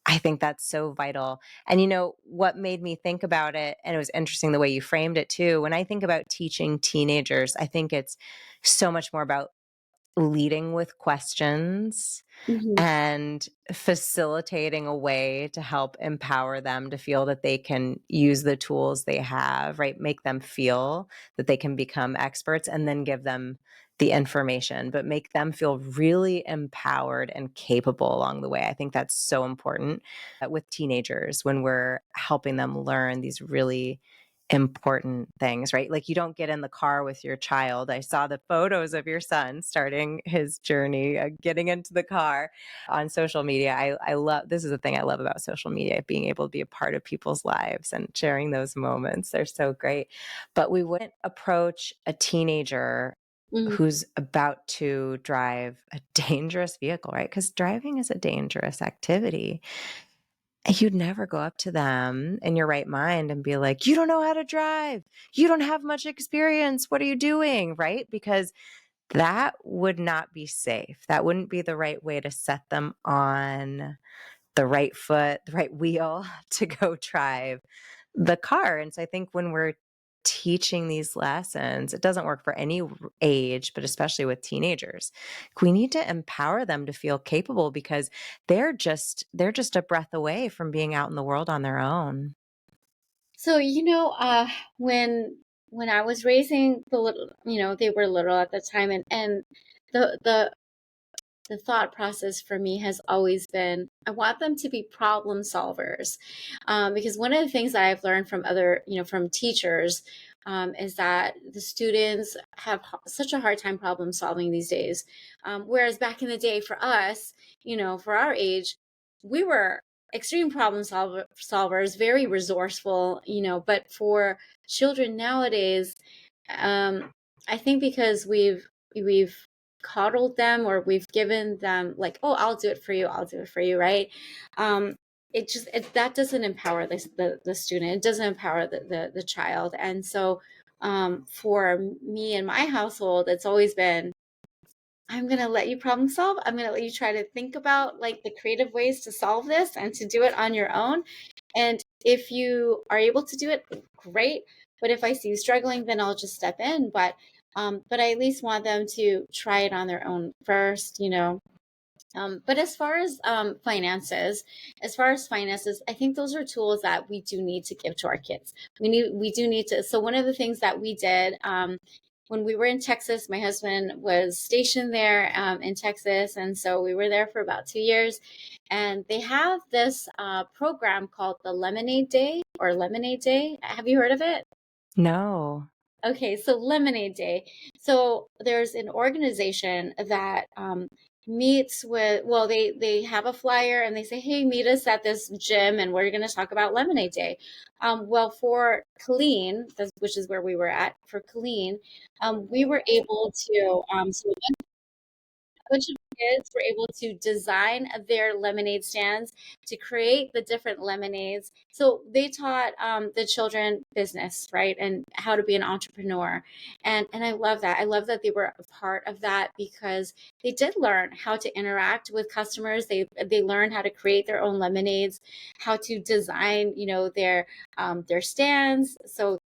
I think that's so vital. And what made me think about it, and it was interesting the way you framed it too. When I think about teaching teenagers, I think it's so much more about leading with questions Mm-hmm. and facilitating a way to help empower them to feel that they can use the tools they have, right? Make them feel that they can become experts and then give them the information, but make them feel really empowered and capable along the way. I think that's so important with teenagers when we're helping them learn these really important things, right? Like you don't get in the car with your child. I saw the photos of your son starting his journey, getting into the car on social media. I love, this is the thing I love about social media, being able to be a part of people's lives and sharing those moments. They're so great. But we wouldn't approach a teenager Mm-hmm. who's about to drive a dangerous vehicle, right? Because driving is a dangerous activity. You'd never go up to them in your right mind and be like, you don't know how to drive. You don't have much experience. What are you doing? Right? Because that would not be safe. That wouldn't be the right way to set them on the right foot, the right wheel to go drive the car. And so I think when we're teaching these lessons, it doesn't work for any age, but especially with teenagers. We need to empower them to feel capable because they're just a breath away from being out in the world on their own. So, when I was raising the little, they were little at the time, and the the the thought process for me has always been I want them to be problem solvers, because one of the things that I've learned from other, from teachers, is that the students have such a hard time problem solving these days. Whereas back in the day for us, for our age, we were extreme solvers, very resourceful, but for children nowadays, um, I think because we've coddled them or we've given them like, oh, I'll do it for you, I'll do it for you, right? Um, that doesn't empower the student. It doesn't empower the child. And so for me and my household, it's always been, I'm going to let you problem solve. I'm going to let you try to think about like the creative ways to solve this and to do it on your own. And if you are able to do it, great. But if I see you struggling, then I'll just step in. But I at least want them to try it on their own first, but as far as finances, I think those are tools that we do need to give to our kids. We do need to. So one of the things that we did, when we were in Texas, my husband was stationed there, in Texas. And so we were there for about 2 years. And they have this program called the Lemonade Day or Lemonade Day. Have you heard of it? No. Okay, so Lemonade Day. So there's an organization that meets with, well, they have a flyer and they say, hey, meet us at this gym and we're going to talk about Lemonade Day. Well, for Colleen, which is where we were at, for Colleen, we were able to, so bunch of kids were able to design their lemonade stands to create the different lemonades. So they taught the children business, right, and how to be an entrepreneur. And I love that. I love that they were a part of that because they did learn how to interact with customers. They learned how to create their own lemonades, how to design, their stands. So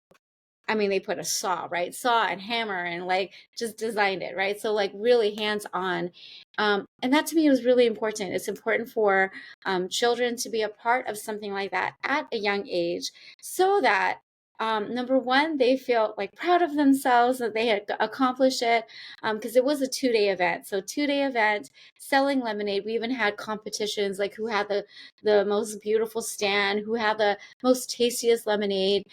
I mean, they put a saw, right? Saw and hammer and like just designed it, right? So like really hands on. And that to me was really important. It's important for children to be a part of something like that at a young age so that number one, they feel like proud of themselves that they had accomplished it because it was a 2-day event. So 2-day event selling lemonade. We even had competitions like who had the most beautiful stand, who had the most tastiest lemonade.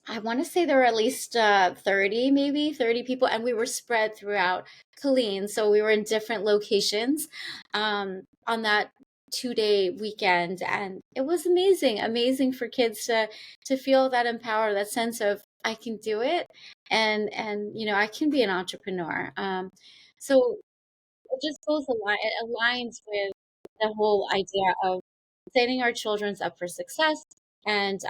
I want to say there were at least 30, maybe 30 people, and we were spread throughout Killeen. So we were in different locations on that 2-day weekend. And it was amazing, amazing for kids to feel that empower, that sense of I can do it and you know, I can be an entrepreneur. So it just it aligns with the whole idea of setting our children's up for success and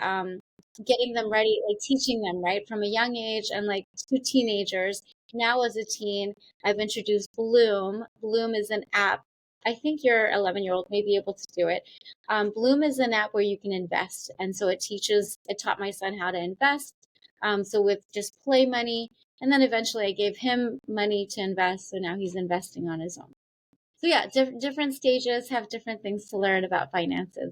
getting them ready, like teaching them right from a young age and like to teenagers. Now as a teen, I've introduced Bloom. Bloom is an app. I think your 11-year-old may be able to do it. Bloom is an app where you can invest. And so it taught my son how to invest. So with just play money, and then eventually I gave him money to invest. So now he's investing on his own. So yeah, different stages have different things to learn about finances.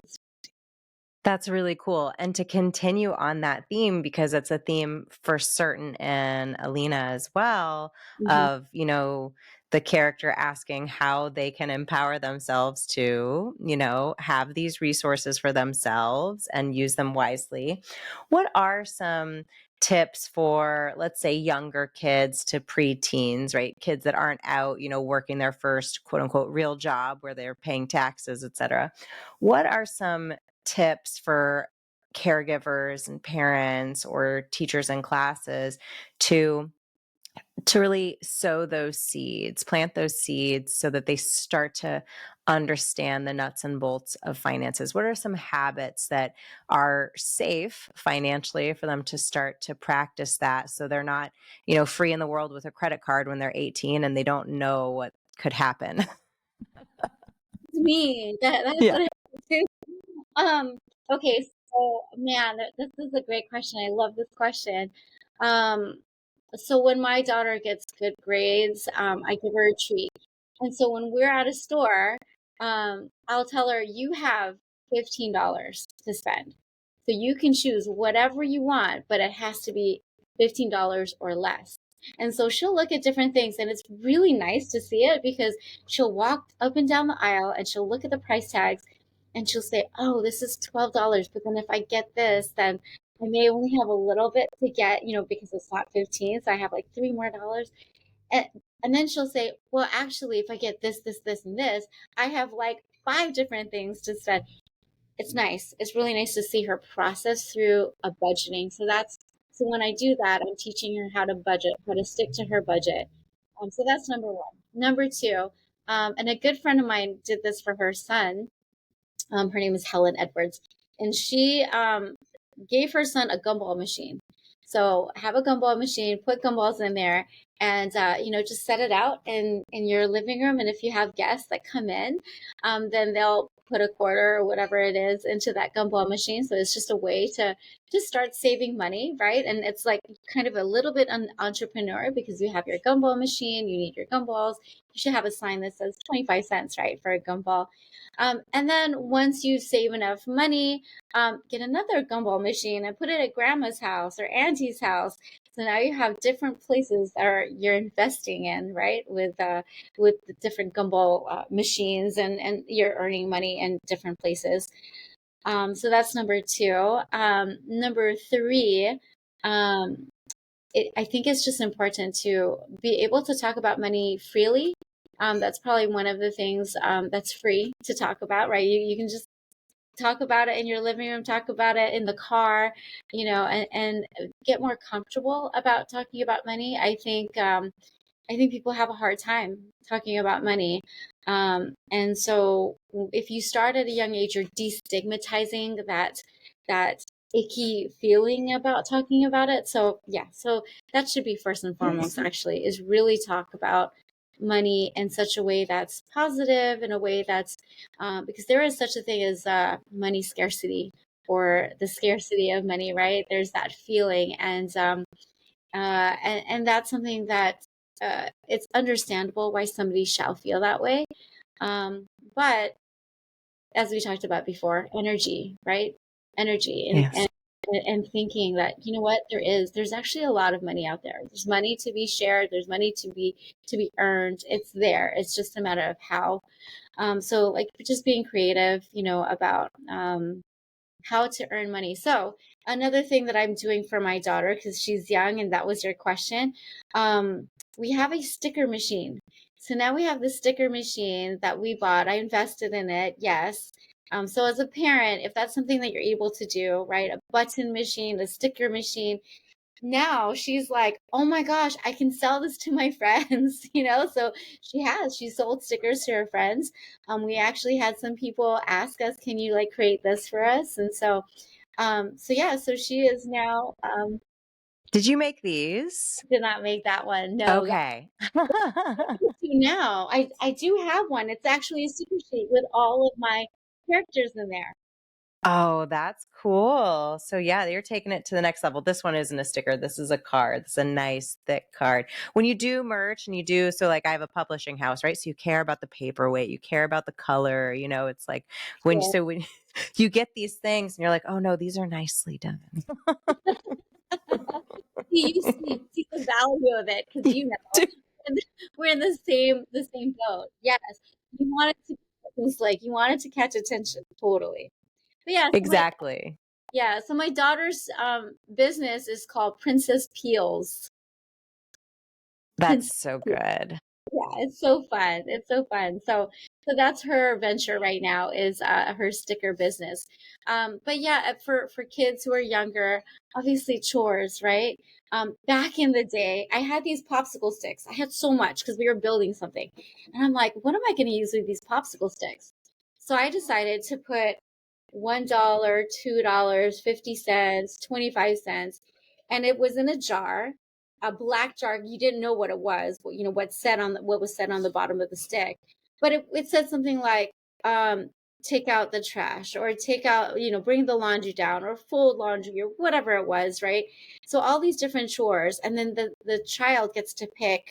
That's really cool. And to continue on that theme, because it's a theme for certain in Alina as well, Mhm. of, you know, the character asking how they can empower themselves to, you know, have these resources for themselves and use them wisely. What are some tips for, let's say, younger kids to preteens, right? Kids that aren't out, you know, working their first quote unquote real job where they're paying taxes, et cetera. What are some tips for caregivers and parents or teachers in classes to really sow those seeds, plant those seeds so that they start to understand the nuts and bolts of finances? What are some habits that are safe financially for them to start to practice that so they're not, you know, free in the world with a credit card when they're 18 and they don't know what could happen? It's me. That's Yeah. what I do. Um, okay, so man, this is a great question. I love this question. Um, so when my daughter gets good grades, I give her a treat. And so when we're at a store, I'll tell her, you have $15 to spend. So you can choose whatever you want, but it has to be $15 or less. And so she'll look at different things, and it's really nice to see it because she'll walk up and down the aisle and she'll look at the price tags and she'll say, oh, this is $12. But then if I get this, then I may only have a little bit to get, you know, because it's not 15. So I have like $3 more. And, and then she'll say, well, actually, if I get this, this, this, and this, I have like 5 different things to spend. It's nice. It's really nice to see her process through a budgeting. So when I do that, I'm teaching her how to budget, how to stick to her budget. So that's number one. Number two, and a good friend of mine did this for her son. Her name is Helen Edwards, and she gave her son a gumball machine. So have a gumball machine, put gumballs in there, and you know, just set it out in your living room. And if you have guests that come in, then they'll put a quarter or whatever it is into that gumball machine. So it's just a way to just start saving money, right? And it's like kind of a little bit an entrepreneur because you have your gumball machine, you need your gumballs. You should have a sign that says 25 cents, right, for a gumball. And then once you save enough money, get another gumball machine and put it at grandma's house or auntie's house. So now you have different places that you're investing in, right? With the different gumball machines, and you're earning money in different places. So that's number two. Number three, I think it's just important to be able to talk about money freely. That's probably one of the things that's free to talk about, right? You can just talk about it in your living room, talk about it in the car, you know, and get more comfortable about talking about money. I think people have a hard time talking about money. And so if you start at a young age, you're destigmatizing that icky feeling about talking about it. So yeah, so that should be first and foremost, actually, is really talk about money in such a way that's positive, in a way that's because there is such a thing as money scarcity. or the scarcity of money, right? There's that feeling. And that's something that it's understandable why somebody shall feel that way. But as we talked about before, energy, right? Energy Yes. and thinking that, you know what, there's actually a lot of money out there. There's money to be shared. There's money to be earned. It's there. It's just a matter of how. So like just being creative, about how to earn money. So another thing that I'm doing for my daughter, because she's young and that was your question, we have a sticker machine. So now we have the sticker machine that we bought. I invested in it, yes. So as a parent, if that's something that you're able to do, right, a button machine, a sticker machine, now she's like, oh my gosh, I can sell this to my friends, So she sold stickers to her friends. We actually had some people ask us, can you like create this for us? And so yeah, so she is now, Did you make these? did not make that one. No, Okay. now I do have one. It's actually a sticker sheet with all of my characters in there. Oh, that's cool. So yeah, you're taking it to the next level. This one isn't a sticker. This is a card. It's a nice thick card. When you do merch and so like I have a publishing house, right? So you care about the paperweight, you care about the color, it's like Yeah. when you get these things and you're like, oh no, these are nicely done. You see the value of it because You do. we're in the same boat. Yes, you want it to you want it to catch attention totally. But Exactly. so my daughter's business is called Princess Peels. That's Princess so Peels. good. Yeah, it's so fun. It's so fun. So that's her venture right now is her sticker business. But yeah, for kids who are younger, obviously chores, right? Back in the day, I had these popsicle sticks. I had so much because we were building something, and I'm like, what am I going to use with these popsicle sticks? So I decided to put $1, $2, 50 cents, 25 cents, and it was in a jar, a black jar. You didn't know what it was, what was said on the bottom of the stick, but it said something like, take out the trash, or take out, bring the laundry down, or fold laundry, or whatever it was, right? So all these different chores, and then the child gets to pick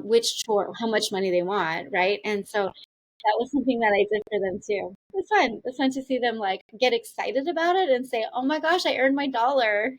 which chore, how much money they want, right? And so that was something that I did for them too. It's fun. It's fun to see them like get excited about it and say, "Oh my gosh, I earned my dollar."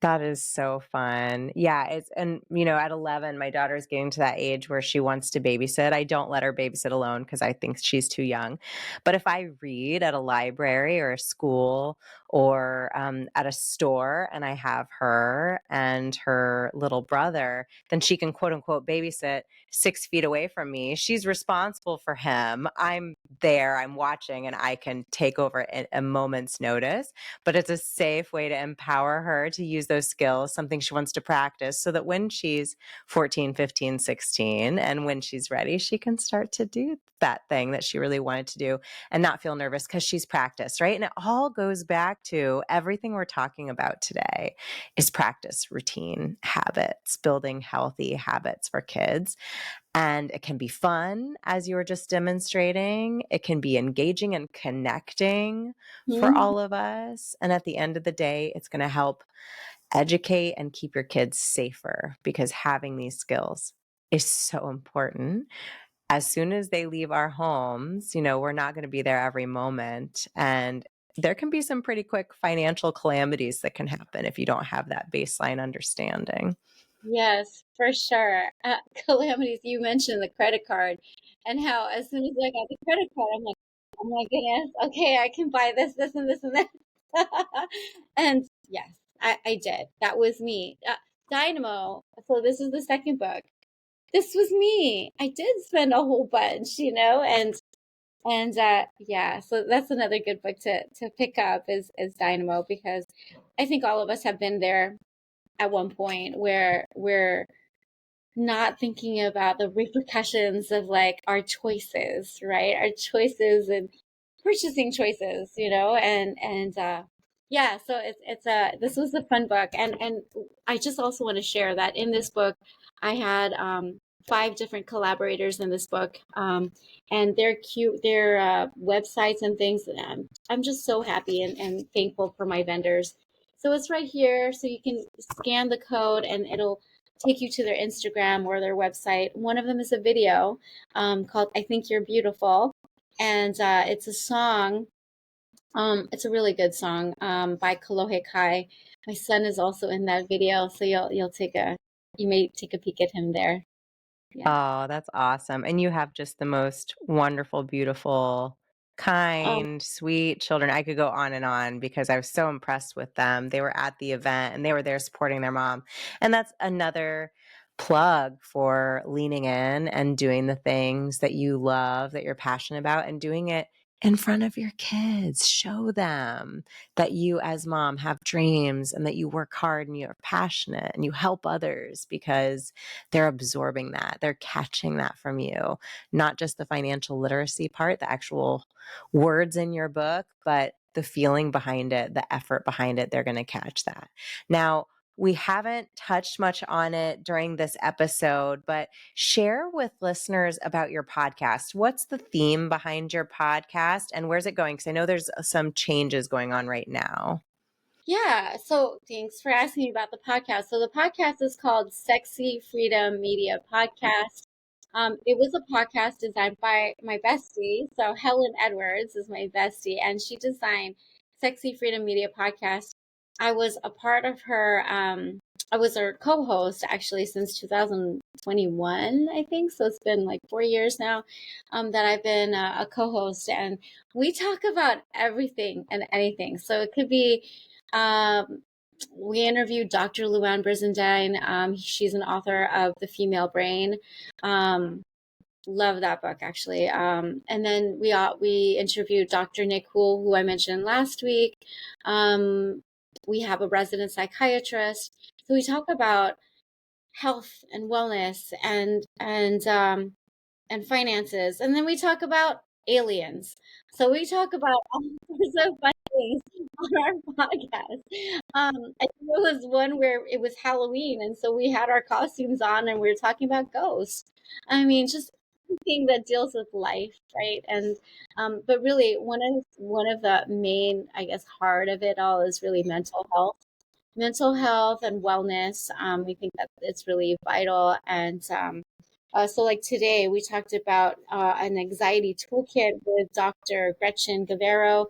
That is so fun. Yeah, at 11, my daughter's getting to that age where she wants to babysit. I don't let her babysit alone because I think she's too young. But if I read at a library or a school or at a store and I have her and her little brother, then she can quote unquote babysit 6 feet away from me. She's responsible for him. I'm there, I'm watching, and I can take over at a moment's notice, but it's a safe way to empower her to use those skills, something she wants to practice, so that when she's 14, 15, 16, and when she's ready, she can start to do that thing that she really wanted to do and not feel nervous because she's practiced, right? And it all goes back to everything we're talking about today is practice, routine, habits, building healthy habits for kids. And it can be fun, as you were just demonstrating. It can be engaging and connecting for Mhm. all of us. And at the end of the day, it's going to help educate and keep your kids safer, because having these skills is so important. As soon as they leave our homes, we're not going to be there every moment. And there can be some pretty quick financial calamities that can happen if you don't have that baseline understanding. Yes, for sure. Calamities. You mentioned the credit card, and how as soon as I got the credit card, I'm like, oh my goodness, okay, I can buy this, this, and this, and that. And yes, I did. That was me. Dynamo. So this is the second book. This was me. I did spend a whole bunch, and yeah, so that's another good book to pick up is Dynamo, because I think all of us have been there at one point where we're not thinking about the repercussions of like our choices, right? Our choices and purchasing choices, and yeah, so it's a this was a fun book, and I just also want to share that in this book I had 5 different collaborators in this book, and they're cute. Their websites and things. I'm just so happy and thankful for my vendors. So it's right here. So you can scan the code and it'll take you to their Instagram or their website. One of them is a video called I Think You're Beautiful. And it's a song. It's a really good song by Kalohe Kai. My son is also in that video, so you may take a peek at him there. Yeah. Oh, that's awesome. And you have just the most wonderful, beautiful, Um, kind, sweet children. I could go on because I was so impressed with them. They were at the event and they were there supporting their mom. And that's another plug for leaning in and doing the things that you love, that you're passionate about, and doing it in front of your kids. Show them that you as mom have dreams and that you work hard and you're passionate and you help others, because they're absorbing that. They're catching that from you, not just the financial literacy part, the actual words in your book, but the feeling behind it, the effort behind it. They're going to catch that. Now, we haven't touched much on it during this episode, but share with listeners about your podcast. What's the theme behind your podcast and where's it going? Because I know there's some changes going on right now. yeah, so thanks for asking me about the podcast. So the podcast is called Sexy Freedom Media Podcast. It was a podcast designed by my bestie. So Helen Edwards is my bestie, and she designed Sexy Freedom Media Podcast. I was a part of her. I was her co-host actually since 2021, I think. So it's been like 4 years now that I've been a co-host, and we talk about everything and anything. So it could be. We interviewed Dr. Luann Brizendine. She's an author of The Female Brain. Love that book, actually. And then we interviewed Dr. Nick Hool, who I mentioned last week. We have a resident psychiatrist. So we talk about health and wellness and finances. And then we talk about aliens. So we talk about all sorts of fun things on our podcast. I think it was one where it was Halloween, and so we had our costumes on and we were talking about ghosts. I mean, just anything that deals with life, right? And but really, one of the main, I guess, heart of it all is really mental health and wellness. We think that it's really vital. And so like today, we talked about an anxiety toolkit with Dr. Gretchen Guevara.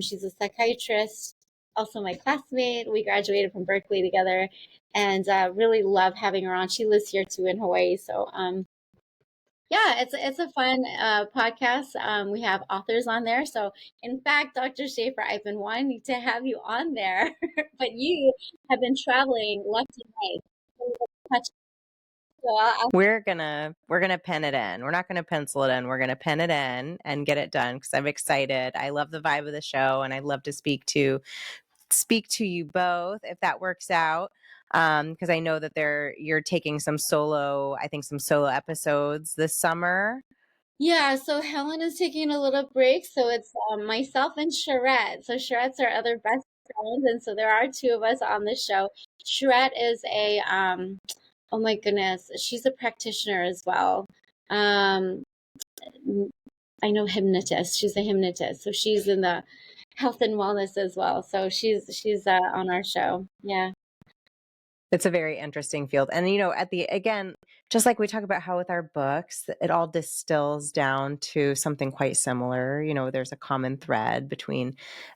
She's a psychiatrist, also my classmate. We graduated from Berkeley together, and really love having her on. She lives here too in Hawaii. So yeah, it's a fun podcast. We have authors on there. So in fact, Dr. Shafer, I've been wanting to have you on there, but you have been traveling left and right. So We're gonna pen it in. We're not gonna pencil it in. We're gonna pen it in and get it done because I'm excited. I love the vibe of the show and I'd love to speak to you both if that works out. Because I know that you're taking some solo episodes this summer. yeah, so Helen is taking a little break. So it's myself and Charette. So Charette's our other best friend, and so there are two of us on the show. Charette is oh my goodness, she's a practitioner as well. Um, I know hypnotist. She's a hypnotist, so she's in the health and wellness as well. So she's on our show. Yeah. It's a very interesting field. And, again, just like we talk about how with our books, it all distills down to something quite similar. There's a common thread between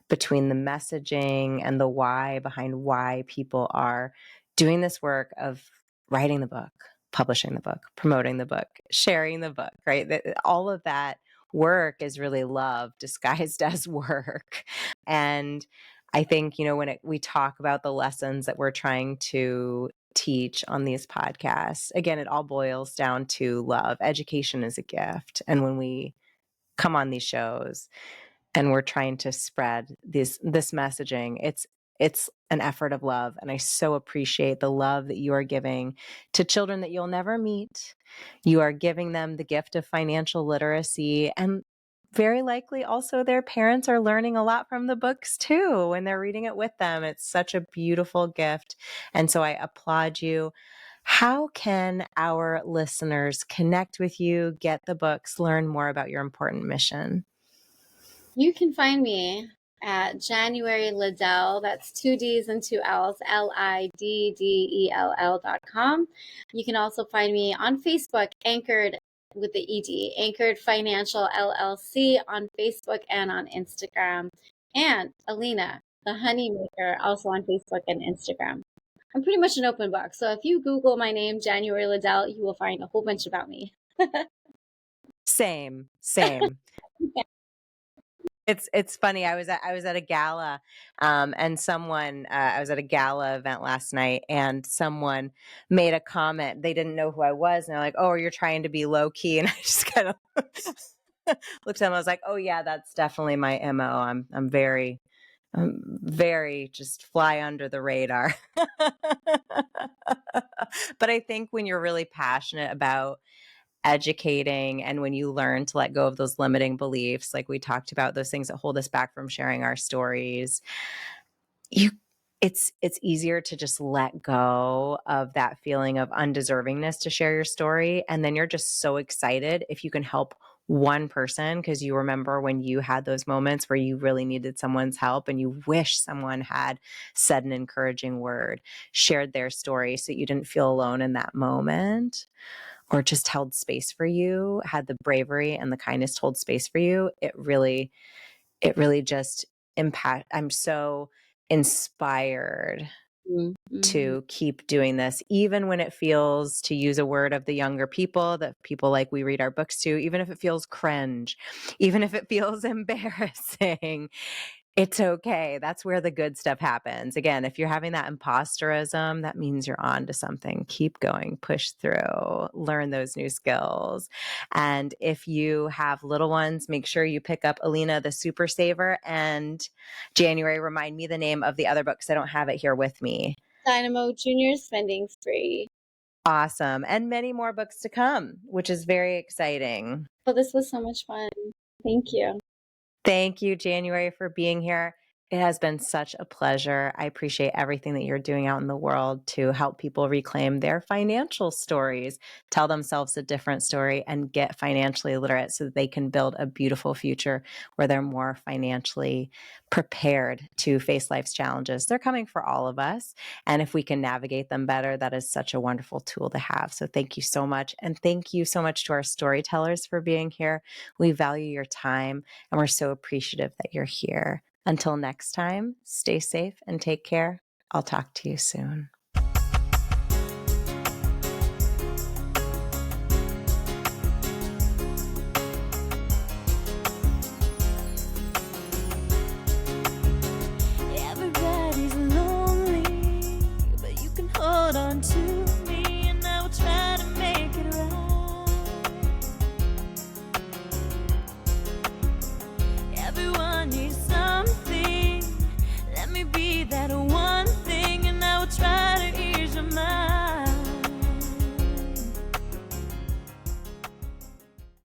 the messaging and the why behind why people are doing this work of writing the book, publishing the book, promoting the book, sharing the book, right? All of that work is really love disguised as work. And I think, when we talk about the lessons that we're trying to teach on these podcasts, again, it all boils down to love. Education is a gift. And when we come on these shows and we're trying to spread this messaging, it's an effort of love. And I so appreciate the love that you are giving to children that you'll never meet. You are giving them the gift of financial literacy, and very likely also their parents are learning a lot from the books too when they're reading it with them. It's such a beautiful gift. And so I applaud you. How can our listeners connect with you, get the books, learn more about your important mission? You can find me at January Liddell. That's 2 D's and 2 L's, LIDDELL.com. You can also find me on Facebook, Anchored with the ED, Anchored Financial LLC on Facebook and on Instagram. And Alina, the Honey Maker, also on Facebook and Instagram. I'm pretty much an open book. So if you Google my name, January Liddell, you will find a whole bunch about me. Same. It's funny. I was at a gala, and someone I was at a gala event last night, and someone made a comment. They didn't know who I was, and they're like, "Oh, you're trying to be low key," and I just kind of looked at them. I was like, "Oh yeah, that's definitely my MO. I'm very just fly under the radar." But I think when you're really passionate about educating and when you learn to let go of those limiting beliefs, like we talked about, those things that hold us back from sharing our stories, you it's easier to just let go of that feeling of undeservingness to share your story. And then you're just so excited if you can help one person, because you remember when you had those moments where you really needed someone's help and you wish someone had said an encouraging word, shared their story so you didn't feel alone in that moment, or just held space for you, had the bravery and the kindness to hold space for you. It really just impact. I'm so inspired Mm-hmm. to keep doing this, even when it feels, to use a word of the younger people that people like we read our books to, even if it feels cringe, even if it feels embarrassing. It's okay. That's where the good stuff happens. Again, if you're having that imposterism, that means you're on to something. Keep going, push through, learn those new skills. And if you have little ones, make sure you pick up Alina the Super Saver, and January, remind me the name of the other books. I don't have it here with me. Dynamo Junior Spending Spree. Awesome. And many more books to come, which is very exciting. Well, this was so much fun. Thank you. Thank you, January, for being here. It has been such a pleasure. I appreciate everything that you're doing out in the world to help people reclaim their financial stories, tell themselves a different story, and get financially literate so that they can build a beautiful future where they're more financially prepared to face life's challenges. They're coming for all of us. And if we can navigate them better, that is such a wonderful tool to have. So thank you so much. And thank you so much to our storytellers for being here. We value your time, and we're so appreciative that you're here. Until next time, stay safe and take care. I'll talk to you soon.